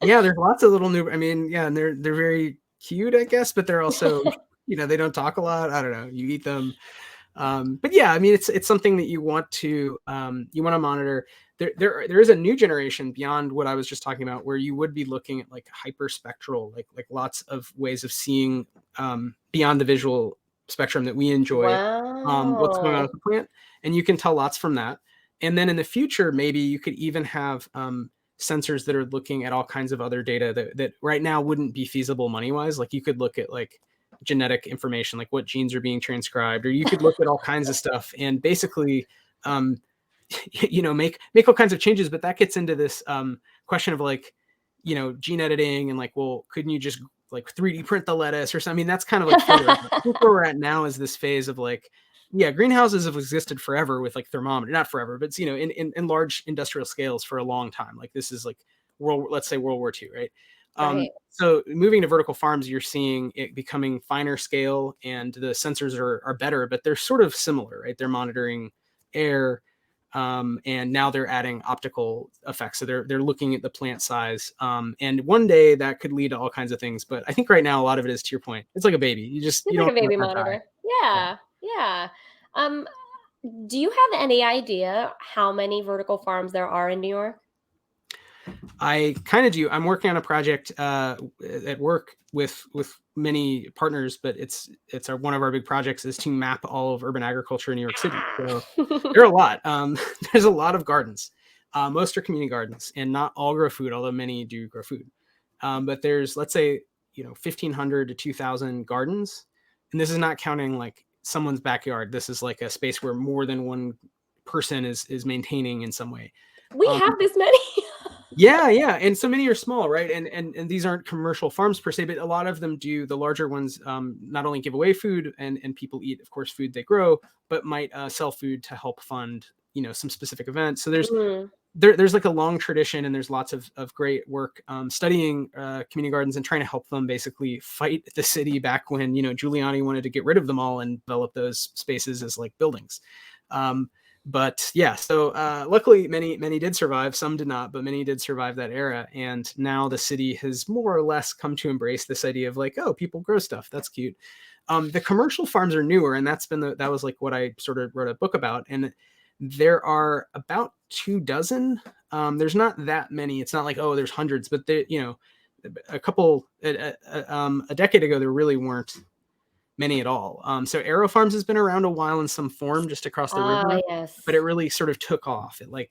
Yeah, there's lots of little new. I mean, yeah, and they're very cute, I guess, but they're also, they don't talk a lot. I don't know. You eat them. But yeah, I mean, it's something that you want to monitor. There is a new generation beyond what I was just talking about, where you would be looking at like hyperspectral, like lots of ways of seeing beyond the visual spectrum that we enjoy, what's going on with Wow. the plant, and you can tell lots from that. And then in the future, maybe you could even have sensors that are looking at all kinds of other data that right now wouldn't be feasible money wise. Like you could look at like genetic information, like what genes are being transcribed, or you could look at all kinds of stuff and basically um, make all kinds of changes. But that gets into this question of like, gene editing and like, well, couldn't you just like 3D print the lettuce or something? I mean, that's kind of like further out. I think where we're at now is this phase of like, yeah, greenhouses have existed forever with like thermometer, not forever, but it's, in large industrial scales for a long time. Like this is like let's say World War II, right? Right. So moving to vertical farms, you're seeing it becoming finer scale, and the sensors are better, but they're sort of similar, right? They're monitoring air, and now they're adding optical effects. So they're looking at the plant size, and one day that could lead to all kinds of things. But I think right now a lot of it is, to your point, it's like a baby. You It's like don't a let baby her die. monitor. Yeah. Yeah. Yeah. Um, do you have any idea how many vertical farms there are in New York? I kind of do. I'm working on a project at work with many partners, but one of our big projects is to map all of urban agriculture in New York City. So there are a lot. There's a lot of gardens. Most are community gardens, and not all grow food, although many do grow food. But there's, let's say, 1,500 to 2,000 gardens, and this is not counting like someone's backyard. This is like a space where more than one person is maintaining in some way. We Um, have this many. yeah, and so many are small, right? And these aren't commercial farms per se, but a lot of them do. The larger ones not only give away food, and people eat, of course, food they grow, but might sell food to help fund some specific events. So Mm. there's like a long tradition, and there's lots of great work studying community gardens and trying to help them basically fight the city back when Giuliani wanted to get rid of them all and develop those spaces as like buildings. But yeah, so luckily many did survive. Some did not, but many did survive that era. And now the city has more or less come to embrace this idea of like, oh, people grow stuff, that's cute. The commercial farms are newer, and that was like what I sort of wrote a book about. And there are about 24. There's not that many. It's not like, oh, there's hundreds, but a couple a decade ago there really weren't many at all. So Aero Farms has been around a while in some form just across the Ah, river, but it yes. really sort of took off. It like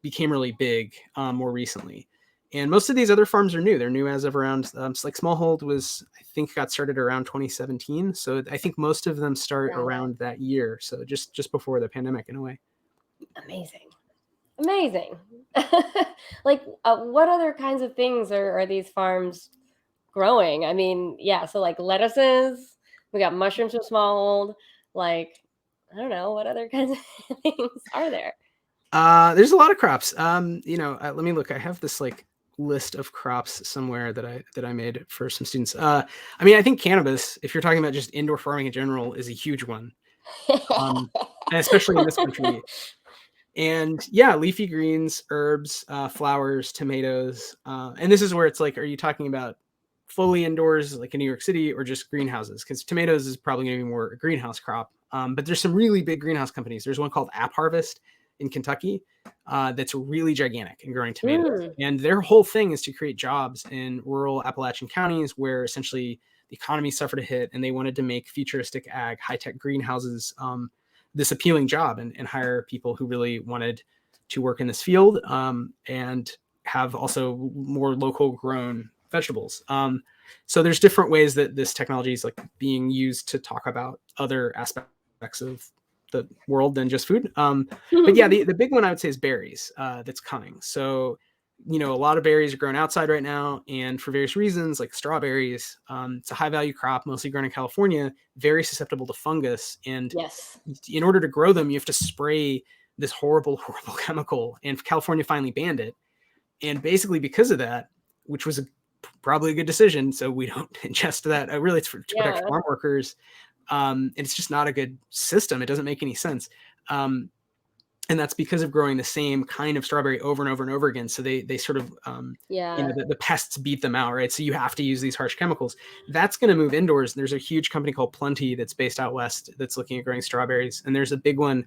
became really big more recently. And most of these other farms are new. They're new as of around, like Smallhold was, I think, got started around 2017. So I think most of them start Got it. around that year. So just before the pandemic in a way. Amazing. Amazing. Like, what other kinds of things are these farms growing? I mean, yeah, so like lettuces, we got mushrooms from smallhold. Like, I don't know, what other kinds of things are there? There's a lot of crops. Let me look. I have this like list of crops somewhere that I made for some students. I mean, I think cannabis, if you're talking about just indoor farming in general, is a huge one, and especially in this country. And yeah, leafy greens, herbs, flowers, tomatoes, and this is where it's like, are you talking about fully indoors like in New York City, or just greenhouses, because tomatoes is probably going to be more a greenhouse crop. But there's some really big greenhouse companies. There's one called App Harvest in Kentucky that's really gigantic in growing tomatoes. And their whole thing is to create jobs in rural Appalachian counties where essentially the economy suffered a hit, and they wanted to make futuristic ag, high-tech greenhouses this appealing job, and hire people who really wanted to work in this field, and have also more local grown vegetables. So there's different ways that this technology is like being used to talk about other aspects of the world than just food. But yeah, the big one I would say is berries, that's coming. So, a lot of berries are grown outside right now, and for various reasons, like strawberries, it's a high value crop, mostly grown in California, very susceptible to fungus. And Yes. in order to grow them, you have to spray this horrible chemical. And California finally banned it. And basically because of that, which was probably a good decision, so we don't ingest that. Really, it's to protect farm workers. And it's just not a good system. It doesn't make any sense. And that's because of growing the same kind of strawberry over and over and over again. So they sort of, the pests beat them out, right? So you have to use these harsh chemicals. That's going to move indoors. There's a huge company called Plenty that's based out west that's looking at growing strawberries. And there's a big one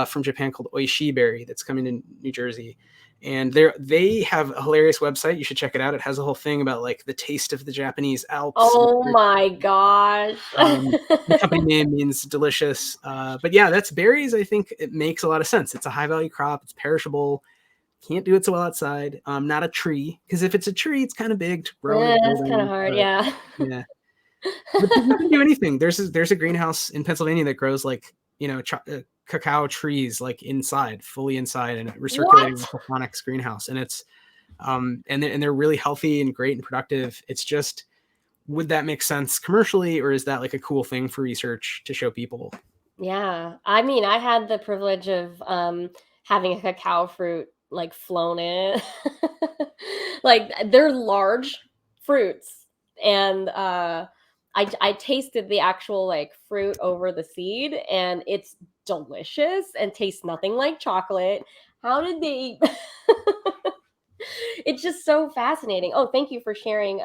from Japan called Oishi Berry that's coming to New Jersey. And they have a hilarious website. You should check it out. It has a whole thing about like the taste of the Japanese Alps. Oh my gosh. The company name means delicious. But yeah, that's berries. I think it makes a lot of sense. It's a high value crop. It's perishable. Can't do it so well outside. Not a tree, because if it's a tree, it's kind of big to grow. Yeah, that's kind of hard. Yeah. Yeah. But you can do anything. There's a greenhouse in Pennsylvania that grows like, cacao trees, like fully inside, and recirculating aquaponics greenhouse. And it's and they're really healthy and great and productive. It's just, would that make sense commercially, or is that like a cool thing for research to show people? Yeah. I mean, I had the privilege of having a cacao fruit like flown in. Like they're large fruits, and I tasted the actual like fruit over the seed, and it's delicious and tastes nothing like chocolate. How did they It's just so fascinating. Oh, thank you for sharing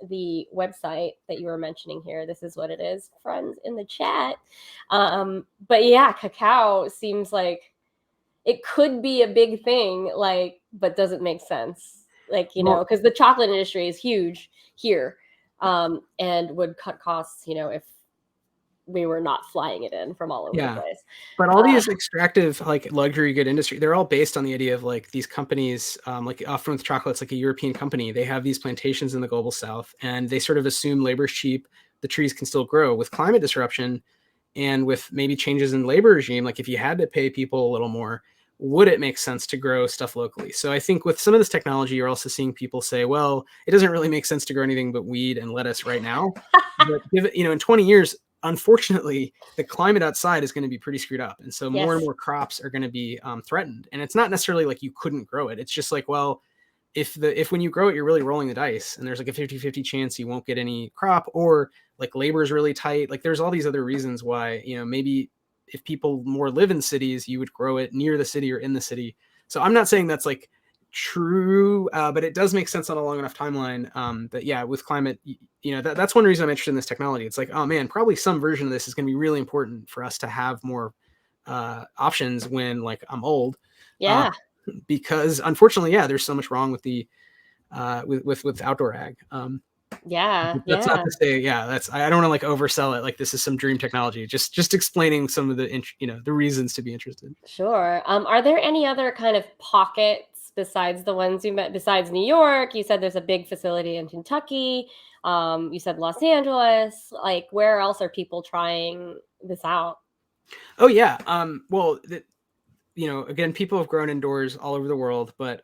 the website that you were mentioning here. This is what it is, friends in the chat. But yeah, cacao seems like it could be a big thing, like, but doesn't make sense. Like, because the chocolate industry is huge here, and would cut costs, if we were not flying it in from all over the place. But all these extractive, like luxury good industry, they're all based on the idea of like these companies, like often with chocolates, like a European company, they have these plantations in the global south, and they sort of assume labor's cheap, the trees can still grow. With climate disruption and with maybe changes in labor regime, like if you had to pay people a little more, would it make sense to grow stuff locally? So I think with some of this technology, you're also seeing people say, well, it doesn't really make sense to grow anything but weed and lettuce right now. But give it, in 20 years, unfortunately, the climate outside is going to be pretty screwed up. And so more and more crops are going to be threatened. And it's not necessarily like you couldn't grow it. It's just like, well, if when you grow it, you're really rolling the dice, and there's like a 50-50 chance you won't get any crop, or like labor is really tight. Like there's all these other reasons why, maybe if people more live in cities, you would grow it near the city or in the city. So I'm not saying that's like true, but it does make sense on a long enough timeline. That yeah, with climate, that's one reason I'm interested in this technology. It's like, oh man, probably some version of this is going to be really important for us to have more options when like I'm old. Yeah. Because unfortunately, yeah, there's so much wrong with the with outdoor ag. That's not to say, I don't want to like oversell it like this is some dream technology. Just explaining some of the the reasons to be interested. Sure. Are there any other kind of pockets besides the ones you met, besides New York? You said there's a big facility in Kentucky. You said Los Angeles. Like, where else are people trying this out? Oh yeah. Well, again, people have grown indoors all over the world, but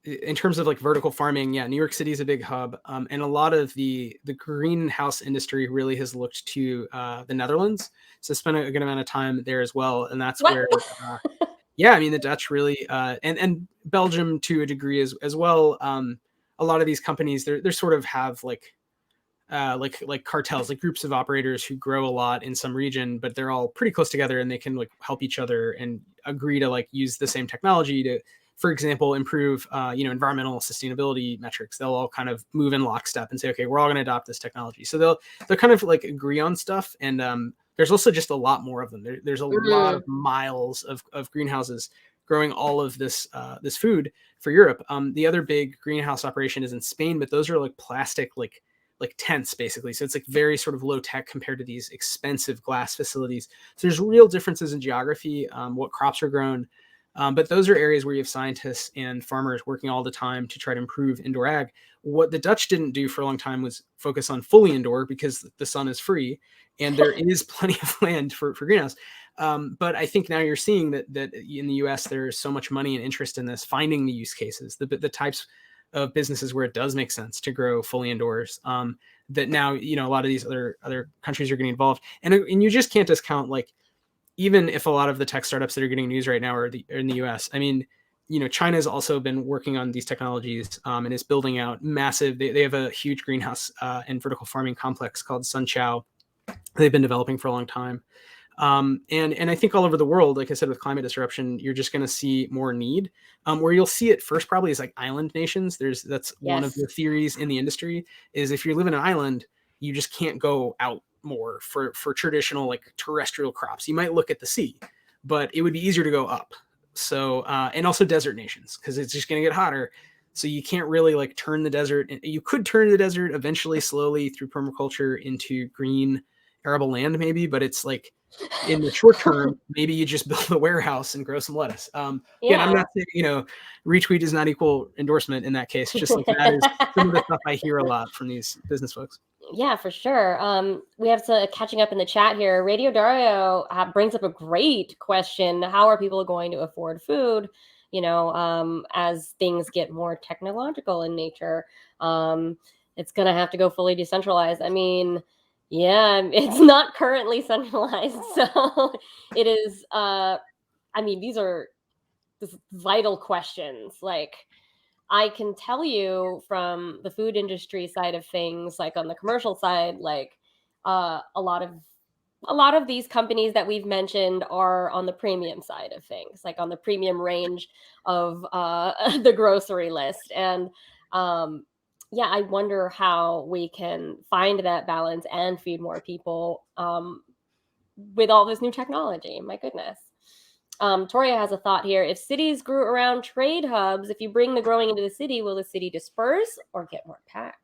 in terms of like vertical farming, New York City is a big hub, and a lot of the greenhouse industry really has looked to the Netherlands. So spent a good amount of time there as well, and that's where, the Dutch really, and Belgium to a degree as well. A lot of these companies, they're sort of have like cartels, like groups of operators who grow a lot in some region, but they're all pretty close together, and they can like help each other and agree to like use the same technology for example, improve, environmental sustainability metrics. They'll all kind of move in lockstep and say, okay, we're all going to adopt this technology. So they'll kind of like agree on stuff. And there's also just a lot more of them. There's a lot of miles of greenhouses growing all of this food for Europe. The other big greenhouse operation is in Spain, but those are like plastic, like tents basically. So it's like very sort of low tech compared to these expensive glass facilities. So there's real differences in geography, what crops are grown. But those are areas where you have scientists and farmers working all the time to try to improve indoor ag. What the Dutch didn't do for a long time was focus on fully indoor because the sun is free and there is plenty of land for greenhouse. But I think now you're seeing that in the US, there's so much money and interest in this, finding the use cases, the types of businesses where it does make sense to grow fully indoors. That now, a lot of these other countries are getting involved. And you just can't discount, like, even if a lot of the tech startups that are getting news right now are in the US, I mean, China's also been working on these technologies and is building out massive, they have a huge greenhouse and vertical farming complex called Sunchow. They've been developing for a long time. And I think all over the world, like I said, with climate disruption, you're just going to see more need. Where you'll see it first probably is like island nations. That's one of the theories in the industry is if you live in an island, you just can't go out more for traditional like terrestrial crops. You might look at the sea, but it would be easier to go up. So, and also desert nations, because it's just going to get hotter. So you can't really like turn the desert. You could turn the desert eventually slowly through permaculture into green arable land maybe, but it's like in the short term, maybe you just build a warehouse and grow some lettuce. Again, I'm not saying, retweet does not equal endorsement in that case. Just like that is some of the stuff I hear a lot from these business folks. Yeah, for sure. We have to catching up in the chat here. Radio Dario brings up a great question. How are people going to afford food? As things get more technological in nature, it's going to have to go fully decentralized. I mean, yeah, it's not currently centralized. So it is, these are vital questions. Like, I can tell you from the food industry side of things, like on the commercial side, like a lot of these companies that we've mentioned are on the premium side of things, like on the premium range of the grocery list. And I wonder how we can find that balance and feed more people with all this new technology. My goodness. Toria has a thought here. If cities grew around trade hubs, if you bring the growing into the city, will the city disperse or get more packed?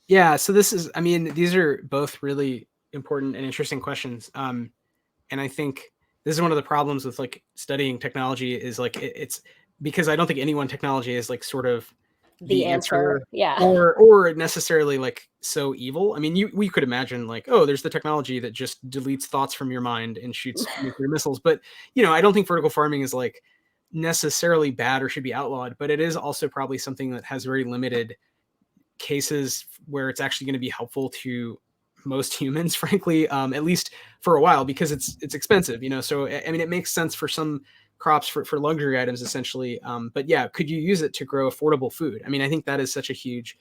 Yeah, so these are both really important and interesting questions. And I think this is one of the problems with like studying technology is like it's because I don't think any one technology is like sort of the answer, or necessarily like so evil. I mean, we could imagine like, oh, there's the technology that just deletes thoughts from your mind and shoots nuclear missiles. But I don't think vertical farming is like necessarily bad or should be outlawed. But it is also probably something that has very limited cases where it's actually going to be helpful to most humans, frankly, at least for a while, because it's expensive. So I mean, it makes sense for some crops for luxury items essentially. But yeah, could you use it to grow affordable food? I mean, I think that is such a huge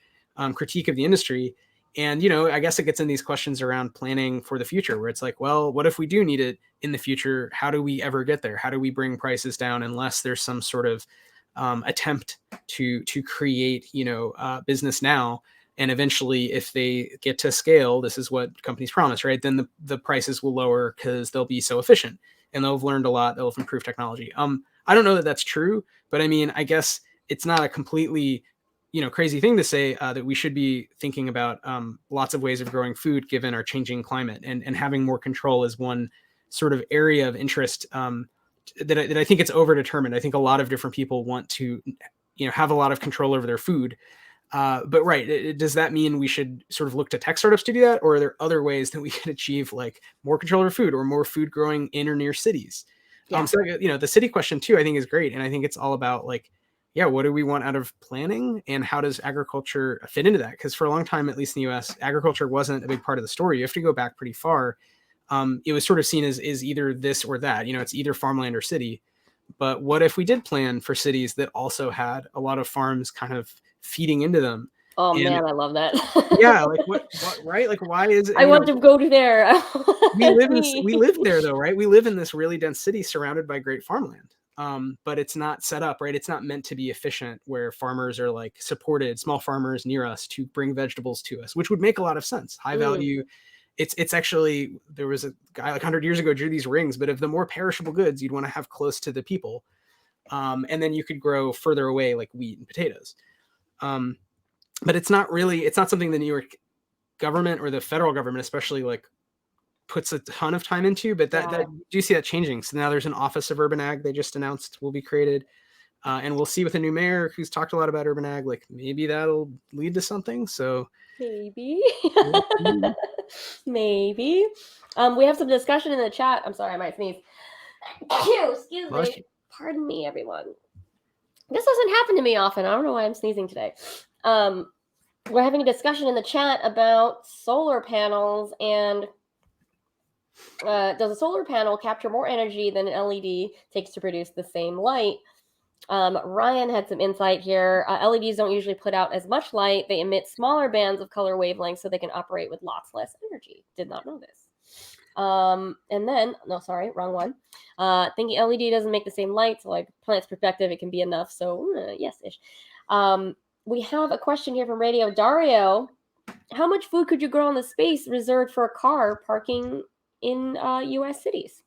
critique of the industry. And, I guess it gets in these questions around planning for the future where it's like, well, what if we do need it in the future? How do we ever get there? How do we bring prices down unless there's some sort of attempt to create, business now? And eventually, if they get to scale, this is what companies promise, right? Then the prices will lower because they'll be so efficient and they'll have learned a lot. They'll have improved technology. I don't know that that's true, but I mean, I guess it's not a completely, crazy thing to say that we should be thinking about lots of ways of growing food given our changing climate, and having more control is one sort of area of interest that I think it's overdetermined. I think a lot of different people want to, have a lot of control over their food. But right, does that mean we should sort of look to tech startups to do that? Or are there other ways that we can achieve like more control over food or more food growing in or near cities? Yeah. So, the city question too, I think is great. And I think it's all about like, yeah, what do we want out of planning and how does agriculture fit into that? Because for a long time, at least in the US, agriculture wasn't a big part of the story. You have to go back pretty far. It was sort of seen as either this or that, it's either farmland or city. But what if we did plan for cities that also had a lot of farms kind of feeding into them? Oh And man, I love that. yeah, like what, right? Like why is I want to go to there. we Me. live there though, right? We live in this really dense city surrounded by great farmland. But it's not set up, right? It's not meant to be efficient where farmers are like supported, small farmers near us to bring vegetables to us, which would make a lot of sense. High value. It's actually, there was a guy like 100 years ago drew these rings, but of the more perishable goods you'd want to have close to the people. And then you could grow further away like wheat and potatoes. But it's not something the New York government or the federal government especially like puts a ton of time into, but that do you see that changing? So now there's an Office of Urban Ag they just announced will be created. And we'll see with a new mayor who's talked a lot about urban ag, like maybe that'll lead to something. So maybe. Maybe. We have some discussion in the chat. I'm sorry, I might sneeze. Excuse me. Pardon me, everyone. This doesn't happen to me often. I don't know why I'm sneezing today. We're having a discussion in the chat about solar panels and does a solar panel capture more energy than an LED takes to produce the same light? Ryan had some insight here. LEDs don't usually put out as much light. They emit smaller bands of color wavelengths so they can operate with lots less energy. Did not know this. And then, no, sorry, wrong one. Thinking LED doesn't make the same light, so like plant's perspective, it can be enough. So yes-ish. We have a question here from Radio Dario. How much food could you grow on the space reserved for a car parking in U.S. cities?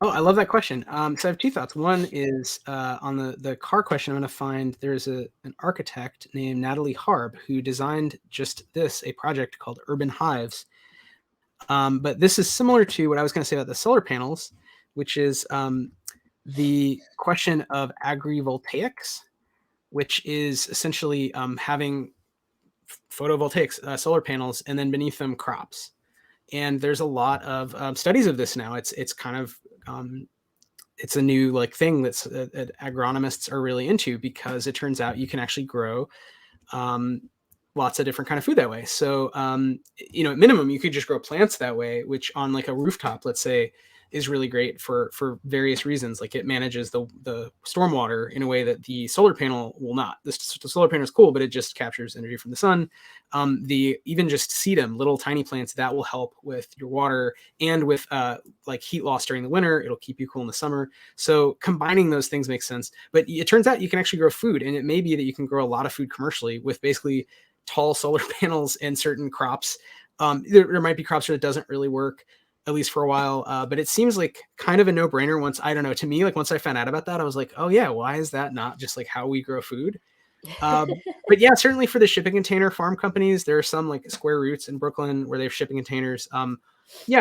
Oh, I love that question. So I have two thoughts. One is on the car question. I'm going to find there's an architect named Natalie Harb who designed just a project called Urban Hives. But this is similar to what I was going to say about the solar panels, which is the question of agrivoltaics, which is essentially having photovoltaics, solar panels, and then beneath them crops. And there's a lot of studies of this now. It's kind of it's a new like thing that agronomists are really into, because it turns out you can actually grow lots of different kind of food that way. So at minimum you could just grow plants that way, which on like a rooftop, let's say, is really great for various reasons. Like it manages the stormwater in a way that the solar panel will not. The solar panel is cool, but it just captures energy from the sun. Even just sedum, little tiny plants, that will help with your water and with like heat loss during the winter. It'll keep you cool in the summer. So combining those things makes sense. But it turns out you can actually grow food, and it may be that you can grow a lot of food commercially with basically tall solar panels and certain crops. There might be crops where it doesn't really work, at least for a while. But it seems like kind of a no-brainer once, I don't know, to me, like once I found out about that, I was like, oh yeah, why is that not just like how we grow food? But yeah, certainly for the shipping container farm companies, there are some like Square Roots in Brooklyn where they have shipping containers.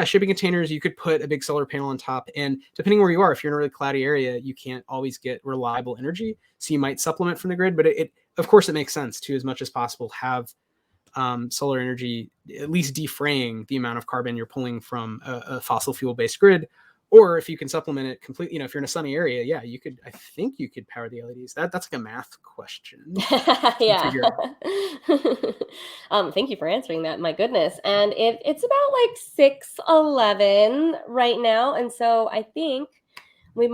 Shipping containers, you could put a big solar panel on top, and depending where you are, if you're in a really cloudy area, you can't always get reliable energy. So you might supplement from the grid, but it of course it makes sense to, as much as possible, have solar energy at least defraying the amount of carbon you're pulling from a fossil fuel based grid. Or if you can supplement it completely, if you're in a sunny area, yeah, I think you could power the LEDs. That's like a math question. Yeah. Thank you for answering that. My goodness. And it's about like 6:11 right now. And so I think we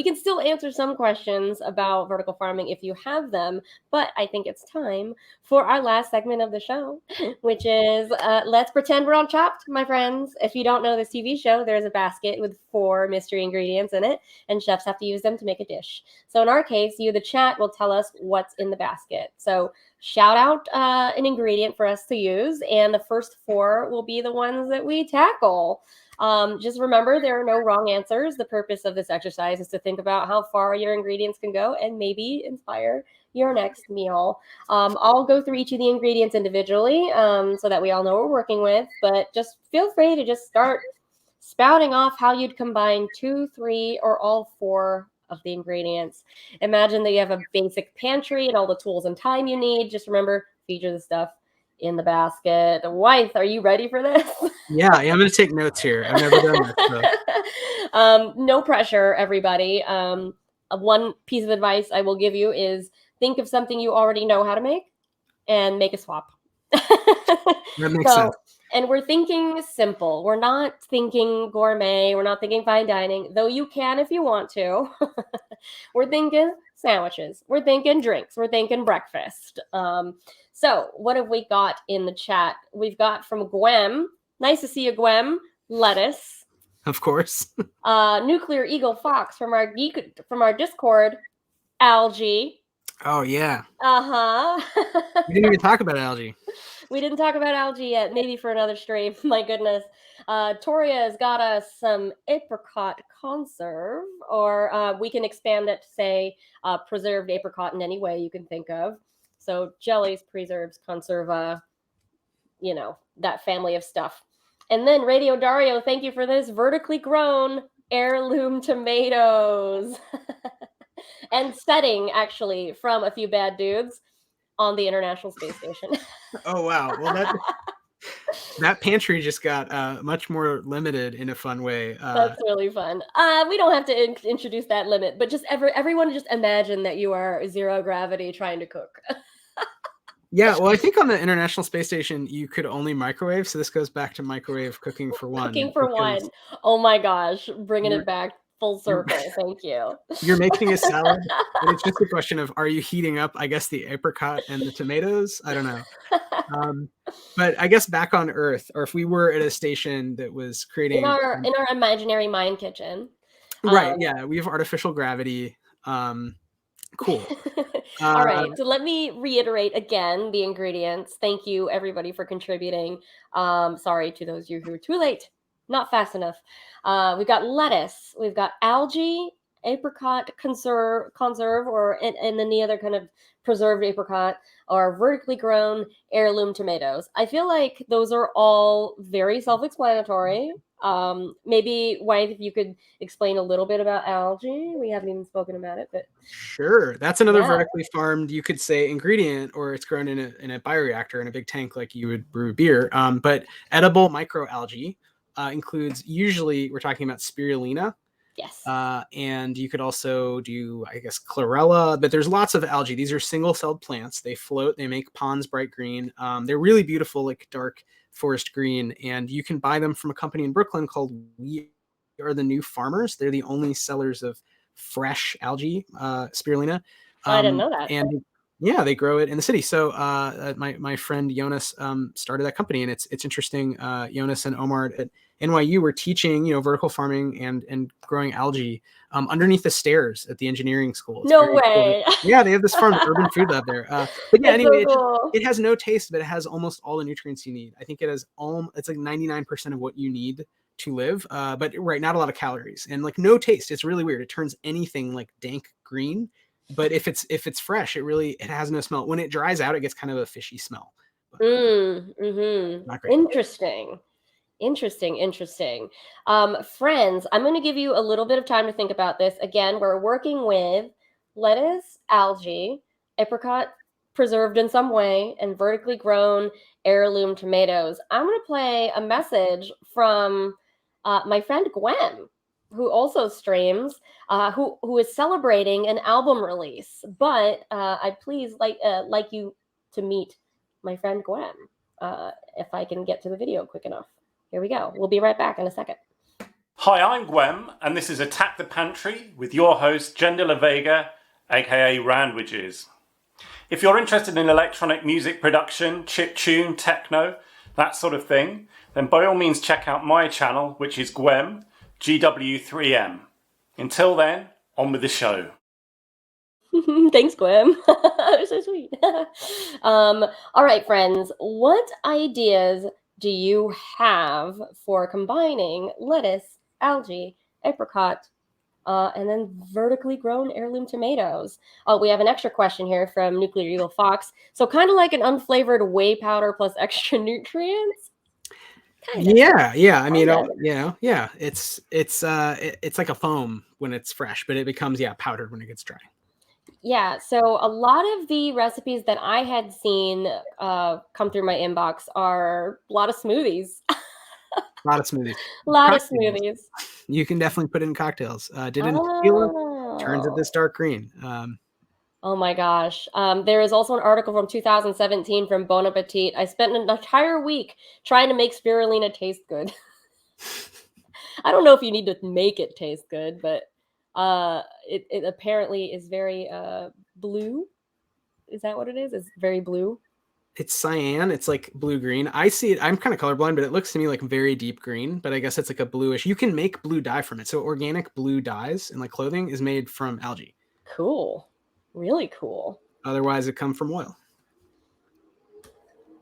can still answer some questions about vertical farming if you have them, but I think it's time for our last segment of the show, which is let's pretend we're on Chopped, my friends. If you don't know this TV show, there's a basket with 4 mystery ingredients in it, and chefs have to use them to make a dish. So in our case, you, the chat, will tell us what's in the basket. So shout out an ingredient for us to use, and the first 4 will be the ones that we tackle. Just remember, there are no wrong answers. The purpose of this exercise is to think about how far your ingredients can go and maybe inspire your next meal. I'll go through each of the ingredients individually so that we all know what we're working with, but just feel free to just start spouting off how you'd combine 2, 3, or all 4 of the ingredients. Imagine that you have a basic pantry and all the tools and time you need. Just remember, feature the stuff in the basket. Wythe, are you ready for this? Yeah, I'm going to take notes here. I've never done this. So. No pressure, everybody. One piece of advice I will give you is think of something you already know how to make and make a swap. That makes sense. And we're thinking simple. We're not thinking gourmet. We're not thinking fine dining, though you can if you want to. We're thinking sandwiches. We're thinking drinks. We're thinking breakfast. So what have we got in the chat? We've got from Gwem. Nice to see you, Gwem. Lettuce. Of course. Nuclear Eagle Fox from our Discord. Algae. Oh yeah. Uh-huh. We didn't even talk about algae. We didn't talk about algae yet. Maybe for another stream. My goodness. Toria has got us some apricot conserve, or we can expand it to say preserved apricot in any way you can think of. So jellies, preserves, conserva, that family of stuff. And then Radio Dario, thank you for this. Vertically grown heirloom tomatoes. And setting, actually, from A Few Bad Dudes on the International Space Station. Oh, wow. Well, that pantry just got much more limited in a fun way. That's really fun. We don't have to introduce that limit, but just everyone just imagine that you are zero gravity trying to cook. Yeah, well, I think on the International Space Station, you could only microwave. So this goes back to microwave cooking for one. Cooking for one. Oh my gosh, bringing it back full circle. Thank you. You're making a salad, and it's just a question of, are you heating up, I guess, the apricot and the tomatoes? I don't know. But I guess back on Earth, or if we were at a station that was creating... In our imaginary mind kitchen. Right, yeah. We have artificial gravity. Cool. All right, so let me reiterate again the ingredients. Thank you, everybody, for contributing. Sorry to those of you who were too late, not fast enough. We've got lettuce, we've got algae, apricot conserve, or and any other kind of preserved apricot, or vertically grown heirloom tomatoes. I feel like those are all very self-explanatory. Maybe, Wythe, if you could explain a little bit about algae. We haven't even spoken about it, but sure. That's another vertically farmed, you could say, ingredient, or it's grown in a bioreactor in a big tank like you would brew beer. But edible microalgae includes, usually we're talking about spirulina. Yes. And you could also do, I guess, chlorella, but there's lots of algae. These are single-celled plants. They float. They make ponds bright green. They're really beautiful, like dark forest green, and you can buy them from a company in Brooklyn called We Are the New Farmers. They're the only sellers of fresh algae, spirulina. I didn't know that. And yeah, they grow it in the city. So my friend Jonas started that company, and it's interesting. Jonas and Omar at NYU were teaching, vertical farming and growing algae underneath the stairs at the engineering school. It's no way. Cool. Yeah, they have this farm, urban food lab there. But yeah, anyway, so cool. it has no taste, but it has almost all the nutrients you need. I think it has it's like 99% of what you need to live. But right, not a lot of calories and like no taste. It's really weird. It turns anything like dank green. But if it's fresh, it has no smell. When it dries out, it gets kind of a fishy smell. Not great. Interesting. Friends, I'm going to give you a little bit of time to think about this. Again, we're working with lettuce, algae, apricot preserved in some way, and vertically grown heirloom tomatoes. I'm going to play a message from my friend Gwen, who also streams, who is celebrating an album release. But I'd please like you to meet my friend Gwen, if I can get to the video quick enough. Here we go. We'll be right back in a second. Hi, I'm Gwen, and this is Attack the Pantry with your host, Jenn Vega, aka Randwiches. If you're interested in electronic music production, chiptune, techno, that sort of thing, then by all means check out my channel, which is Gwem, GW3M. Until then, on with the show. Thanks, Gwem. So sweet. All right, friends, what ideas do you have for combining lettuce, algae, apricot, and then vertically grown heirloom tomatoes? Oh, we have an extra question here from Nuclear Eagle Fox. So kind of like an unflavored whey powder plus extra nutrients? Kinda. Yeah. I mean, yeah. It's like a foam when it's fresh, but it becomes powdered when it gets dry. Yeah, so a lot of the recipes that I had seen come through my inbox are a lot of smoothies. A lot of smoothies. You can definitely put it in cocktails. Didn't feel it. Turns it this dark green. Oh my gosh. There is also an article from 2017 from Bon Appetit. I spent an entire week trying to make spirulina taste good. I don't know if you need to make it taste good, but It apparently is very blue. Is that what it is? It's very blue. It's cyan. It's like blue-green. I see it. I'm kind of colorblind, but it looks to me like very deep green. But I guess it's like a bluish. You can make blue dye from it. So organic blue dyes and like clothing is made from algae. Cool. Really cool. Otherwise, it comes from oil.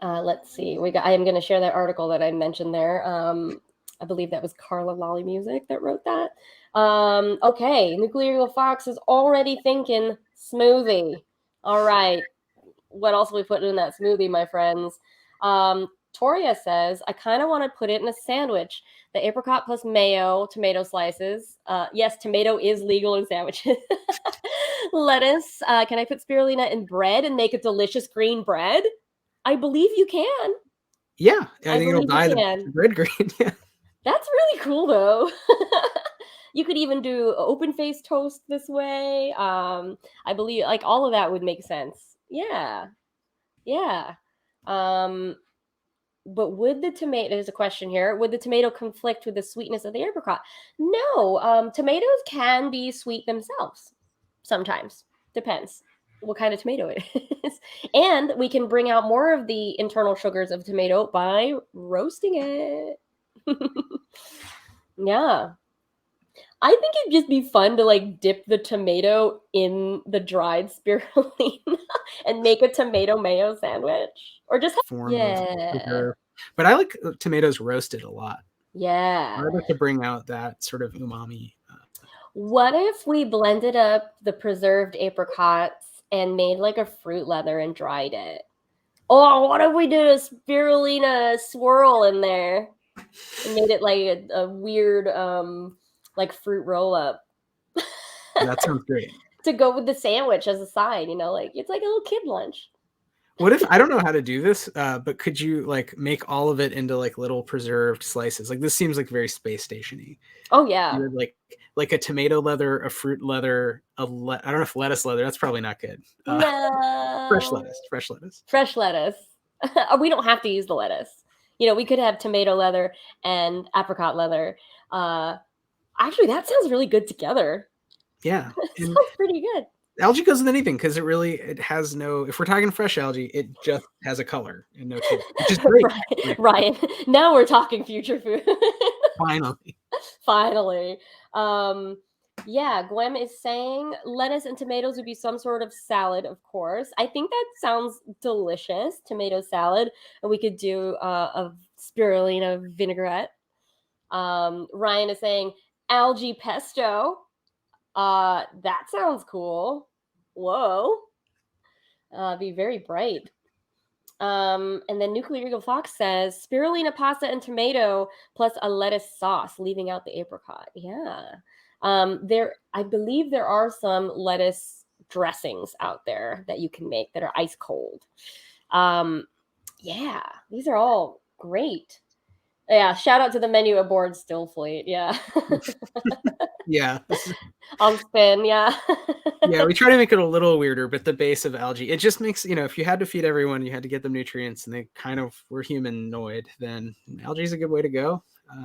Let's see. I am going to share that article that I mentioned there. I believe that was Carla Lolly Music that wrote that. Okay. Nuclear Eagle Fox is already thinking smoothie. All right. What else are we putting in that smoothie, my friends? Toria says, I kind of want to put it in a sandwich. The apricot plus mayo, tomato slices. Yes, tomato is legal in sandwiches. Lettuce. Can I put spirulina in bread and make a delicious green bread? I believe you can. Yeah, I think it'll believe dye you the can. bread green. Yeah. That's really cool, though. You could even do open face toast this way. I believe like all of that would make sense. Yeah. Yeah. But would the tomato, there's a question here, would the tomato conflict with the sweetness of the apricot? No. Tomatoes can be sweet themselves sometimes. Depends what kind of tomato it is. And we can bring out more of the internal sugars of tomato by roasting it. Yeah. I think it'd just be fun to like dip the tomato in the dried spirulina and make a tomato mayo sandwich. Or just Form of yeah. sugar. But I like tomatoes roasted a lot. Yeah. I like to bring out that sort of umami. What if we blended up the preserved apricots and made like a fruit leather and dried it? Oh, what if we did a spirulina swirl in there and made it like a weird like fruit roll up That sounds great. to go with the sandwich as a side, you know, like it's like a little kid lunch. What if I don't know how to do this, but could you like make all of it into like little preserved slices? Like this seems like very space station-y. Oh yeah. You would, like a tomato leather, a fruit leather, I don't know if lettuce leather. That's probably not good. No. Fresh lettuce. Fresh lettuce. We don't have to use the lettuce. You know, we could have tomato leather and apricot leather. Actually, that sounds really good together. Yeah, It sounds pretty good. Algae goes with anything because it has no. If we're talking fresh algae, it just has a color and no taste, which is great. Ryan, now we're talking future food. Finally. Yeah, Gwem is saying lettuce and tomatoes would be some sort of salad, of course. I think that sounds delicious, tomato salad. And we could do a spirulina vinaigrette. Ryan is saying algae pesto. That sounds cool. Whoa. Be very bright. And then Nuclear Eagle Fox says spirulina pasta and tomato plus a lettuce sauce, leaving out the apricot. Yeah. I believe there are some lettuce dressings out there that you can make that are ice cold. Yeah, these are all great. Yeah, shout out to the menu aboard Stillfleet. Yeah. Yeah. On spin, yeah. Yeah, we try to make it a little weirder, but the base of algae, it just makes, if you had to feed everyone, you had to get them nutrients and they kind of were humanoid, then algae is a good way to go.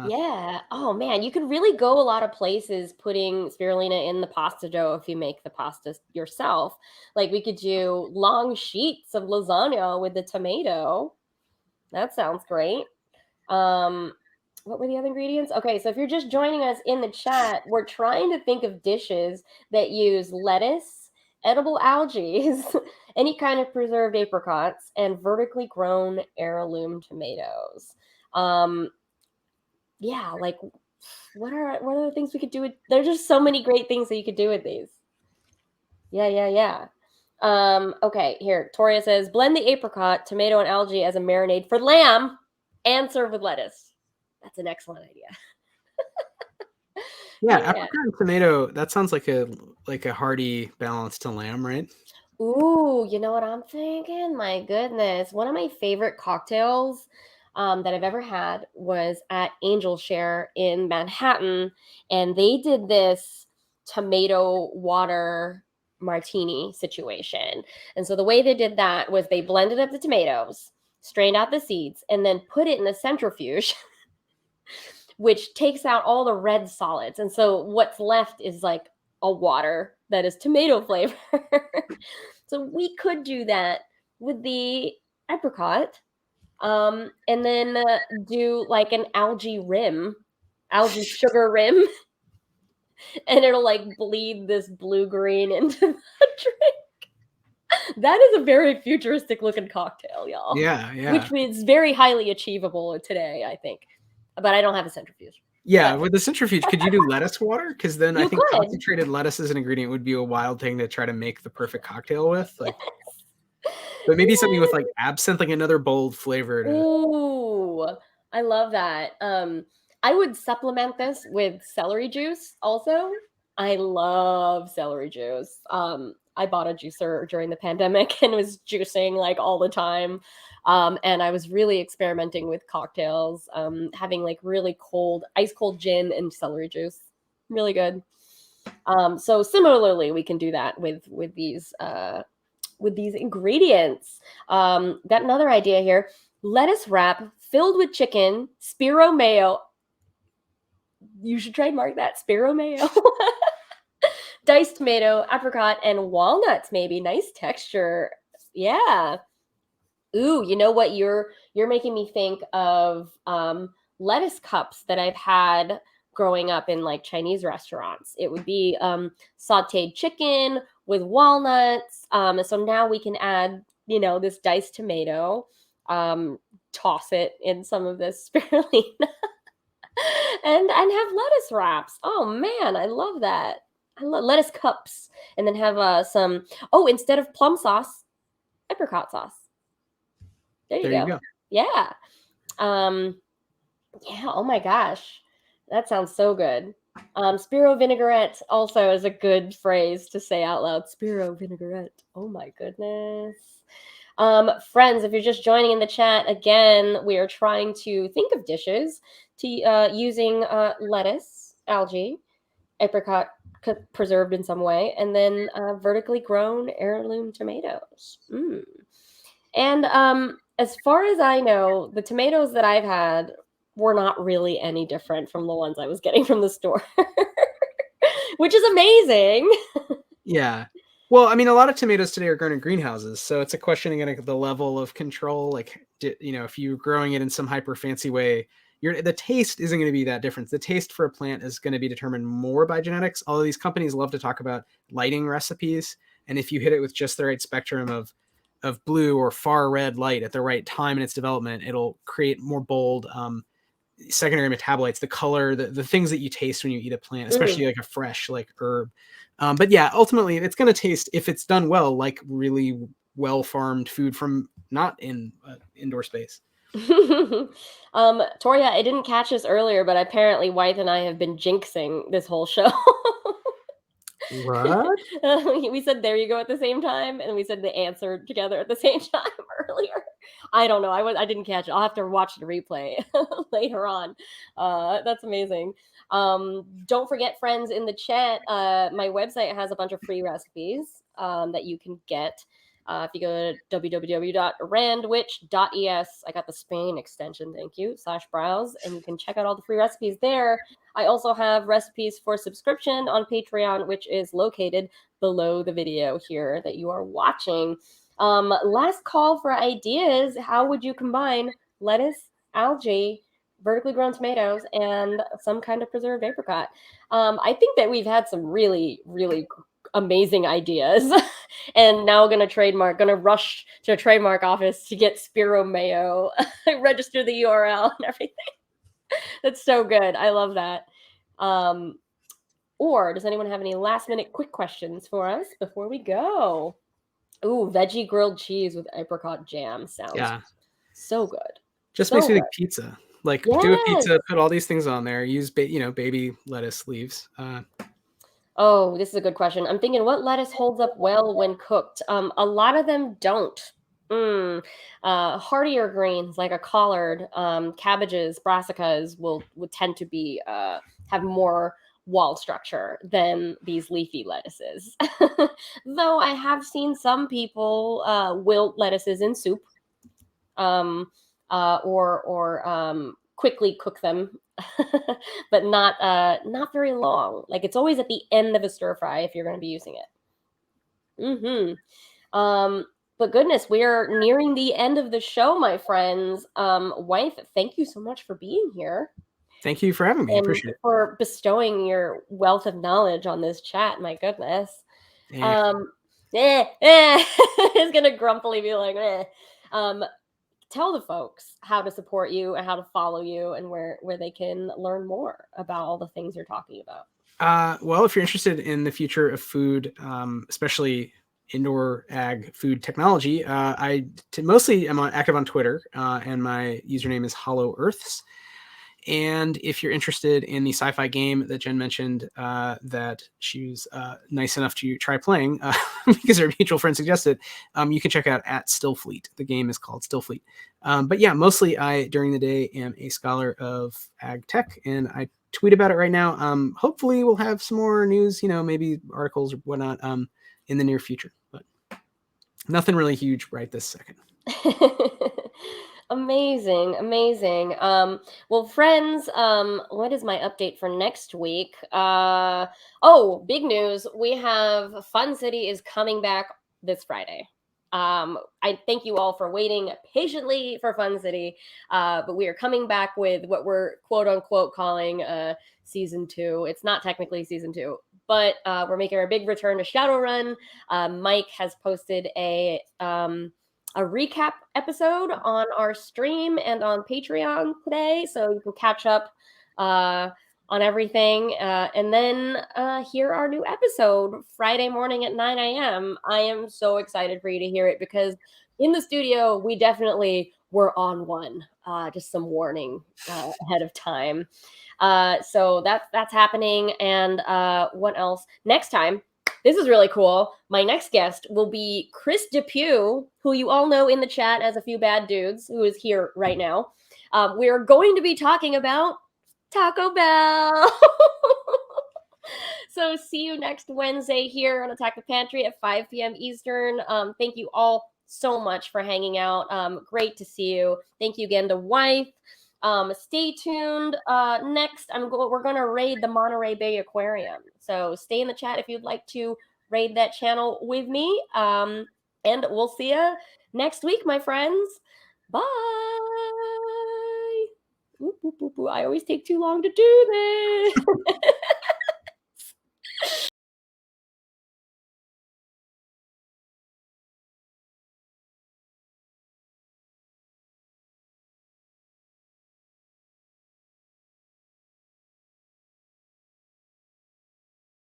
Yeah. Oh man, you could really go a lot of places putting spirulina in the pasta dough if you make the pasta yourself. Like we could do long sheets of lasagna with the tomato. That sounds great. What were the other ingredients? Okay, so if you're just joining us in the chat, we're trying to think of dishes that use lettuce, edible algae, any kind of preserved apricots, and vertically grown heirloom tomatoes. Yeah, like what are the things we could do with? There's just so many great things that you could do with these. Yeah. Okay, here Toria says blend the apricot, tomato, and algae as a marinade for lamb, and serve with lettuce. That's an excellent idea. Yeah, apricot and tomato. That sounds like a hearty balance to lamb, right? Ooh, you know what I'm thinking? My goodness, one of my favorite cocktails that I've ever had was at Angel Share in Manhattan, and they did this tomato water martini situation. And so the way they did that was they blended up the tomatoes, strained out the seeds, and then put it in a centrifuge, which takes out all the red solids. And so what's left is like a water that is tomato flavor. So we could do that with the apricot, and then do like an algae sugar rim, and it'll like bleed this blue-green into the drink. That is a very futuristic looking cocktail, y'all. Yeah. Which is very highly achievable today, I think. But I don't have a centrifuge. Yeah, But with the centrifuge, could you do lettuce water? Because then I you think could. concentrated lettuce as an ingredient would be a wild thing to try to make the perfect cocktail with. Like, but maybe something with like absinthe, like another bold flavor. Ooh, I love that. I would supplement this with celery juice also. I love celery juice. I bought a juicer during the pandemic and was juicing like all the time. And I was really experimenting with cocktails, having like really cold, ice cold gin and celery juice. Really good. So similarly, we can do that with these ingredients. Got another idea here. Lettuce wrap filled with chicken, Spiro mayo. You should trademark that, Spiro mayo. Diced tomato, apricot, and walnuts, maybe. Nice texture. Yeah. Ooh, you know what? You're making me think of lettuce cups that I've had growing up in like Chinese restaurants. It would be sauteed chicken with walnuts. So now we can add, this diced tomato, toss it in some of this spirulina, and have lettuce wraps. Oh man, I love that. I love lettuce cups, and then have some. Oh, instead of plum sauce, apricot sauce. There you go. Yeah. Yeah. Oh my gosh, that sounds so good. Spiro vinaigrette also is a good phrase to say out loud. Spiro vinaigrette. Oh my goodness. Friends, if you're just joining in the chat, again, we are trying to think of dishes to using lettuce, algae, apricot preserved in some way, and then vertically grown heirloom tomatoes. And as far as I know, the tomatoes that I've had were not really any different from the ones I was getting from the store, which is amazing. Yeah. Well, I mean, a lot of tomatoes today are grown in greenhouses, so it's a question again of the level of control. Like, if you're growing it in some hyper fancy way, the taste isn't going to be that different. The taste for a plant is going to be determined more by genetics. Although these companies love to talk about lighting recipes, and if you hit it with just the right spectrum of blue or far red light at the right time in its development, it'll create more bold secondary metabolites, the color, the things that you taste when you eat a plant, especially like a fresh like herb. But yeah, ultimately it's going to taste, if it's done well, like really well farmed food from not in indoor space. Toria, I didn't catch this earlier, but apparently Wythe and I have been jinxing this whole show. What? We said there you go at the same time, and we said the answer together at the same time earlier. I don't know. I didn't catch it. I'll have to watch the replay later on. That's amazing. Don't forget, friends, in the chat, my website has a bunch of free recipes that you can get. If you go to www.randwich.es, I got the Spain extension, thank you, /browse, and you can check out all the free recipes there. I also have recipes for subscription on Patreon, which is located below the video here that you are watching. Last call for ideas. How would you combine lettuce, algae, vertically grown tomatoes, and some kind of preserved apricot? I think that we've had some really, really amazing ideas. And now going to rush to a trademark office to get Spiro Mayo, register the URL and everything. That's so good. I love that. Or does anyone have any last minute quick questions for us before we go? Ooh, veggie grilled cheese with apricot jam sounds so good. Just makes me think pizza. Like, do a pizza, put all these things on there, use baby lettuce leaves. Oh, this is a good question. I'm thinking, what lettuce holds up well when cooked? A lot of them don't. Hardier greens like a collard, cabbages, brassicas would tend to be have more wall structure than these leafy lettuces. Though I have seen some people wilt lettuces in soup, or quickly cook them, but not very long. Like it's always at the end of a stir fry if you're going to be using it. But goodness, we are nearing the end of the show, my friends. Wythe, thank you so much for being here. Thank you for having me. I appreciate it. For bestowing your wealth of knowledge on this chat. My goodness. It's gonna grumpily be like, tell the folks how to support you and how to follow you and where they can learn more about all the things you're talking about. Well, if you're interested in the future of food, especially indoor ag food technology, mostly am active on Twitter, and my username is Hollow Earths. And if you're interested in the sci-fi game that Jenn mentioned, that she was nice enough to try playing because her mutual friend suggested, you can check out at Stillfleet. The game is called Stillfleet. But yeah, mostly I, during the day, am a scholar of ag tech, and I tweet about it right now. Hopefully we'll have some more news, maybe articles or whatnot in the near future. But nothing really huge right this second. Amazing. Well, friends, what is my update for next week? Big news. We have Fun City is coming back this Friday. I thank you all for waiting patiently for Fun City, but we are coming back with what we're quote unquote calling season 2. It's not technically season 2, but we're making our big return to Shadowrun. Mike has posted a recap episode on our stream and on Patreon today, so you can catch up on everything, and then hear our new episode Friday morning at 9 a.m. I am so excited for you to hear it because in the studio we definitely were on one. Just some warning ahead of time. So that's happening. And what else? Next time, this is really cool. My next guest will be Chris Depew, who you all know in the chat as a few bad dudes, who is here right now. We're going to be talking about Taco Bell. So see you next Wednesday here on Attack the Pantry at 5 p.m. Eastern. Thank you all so much for hanging out. Great to see you. Thank you again to Wythe. Stay tuned. Next, we're going to raid the Monterey Bay Aquarium. So stay in the chat if you'd like to raid that channel with me. And we'll see you next week, my friends. Bye. I always take too long to do this.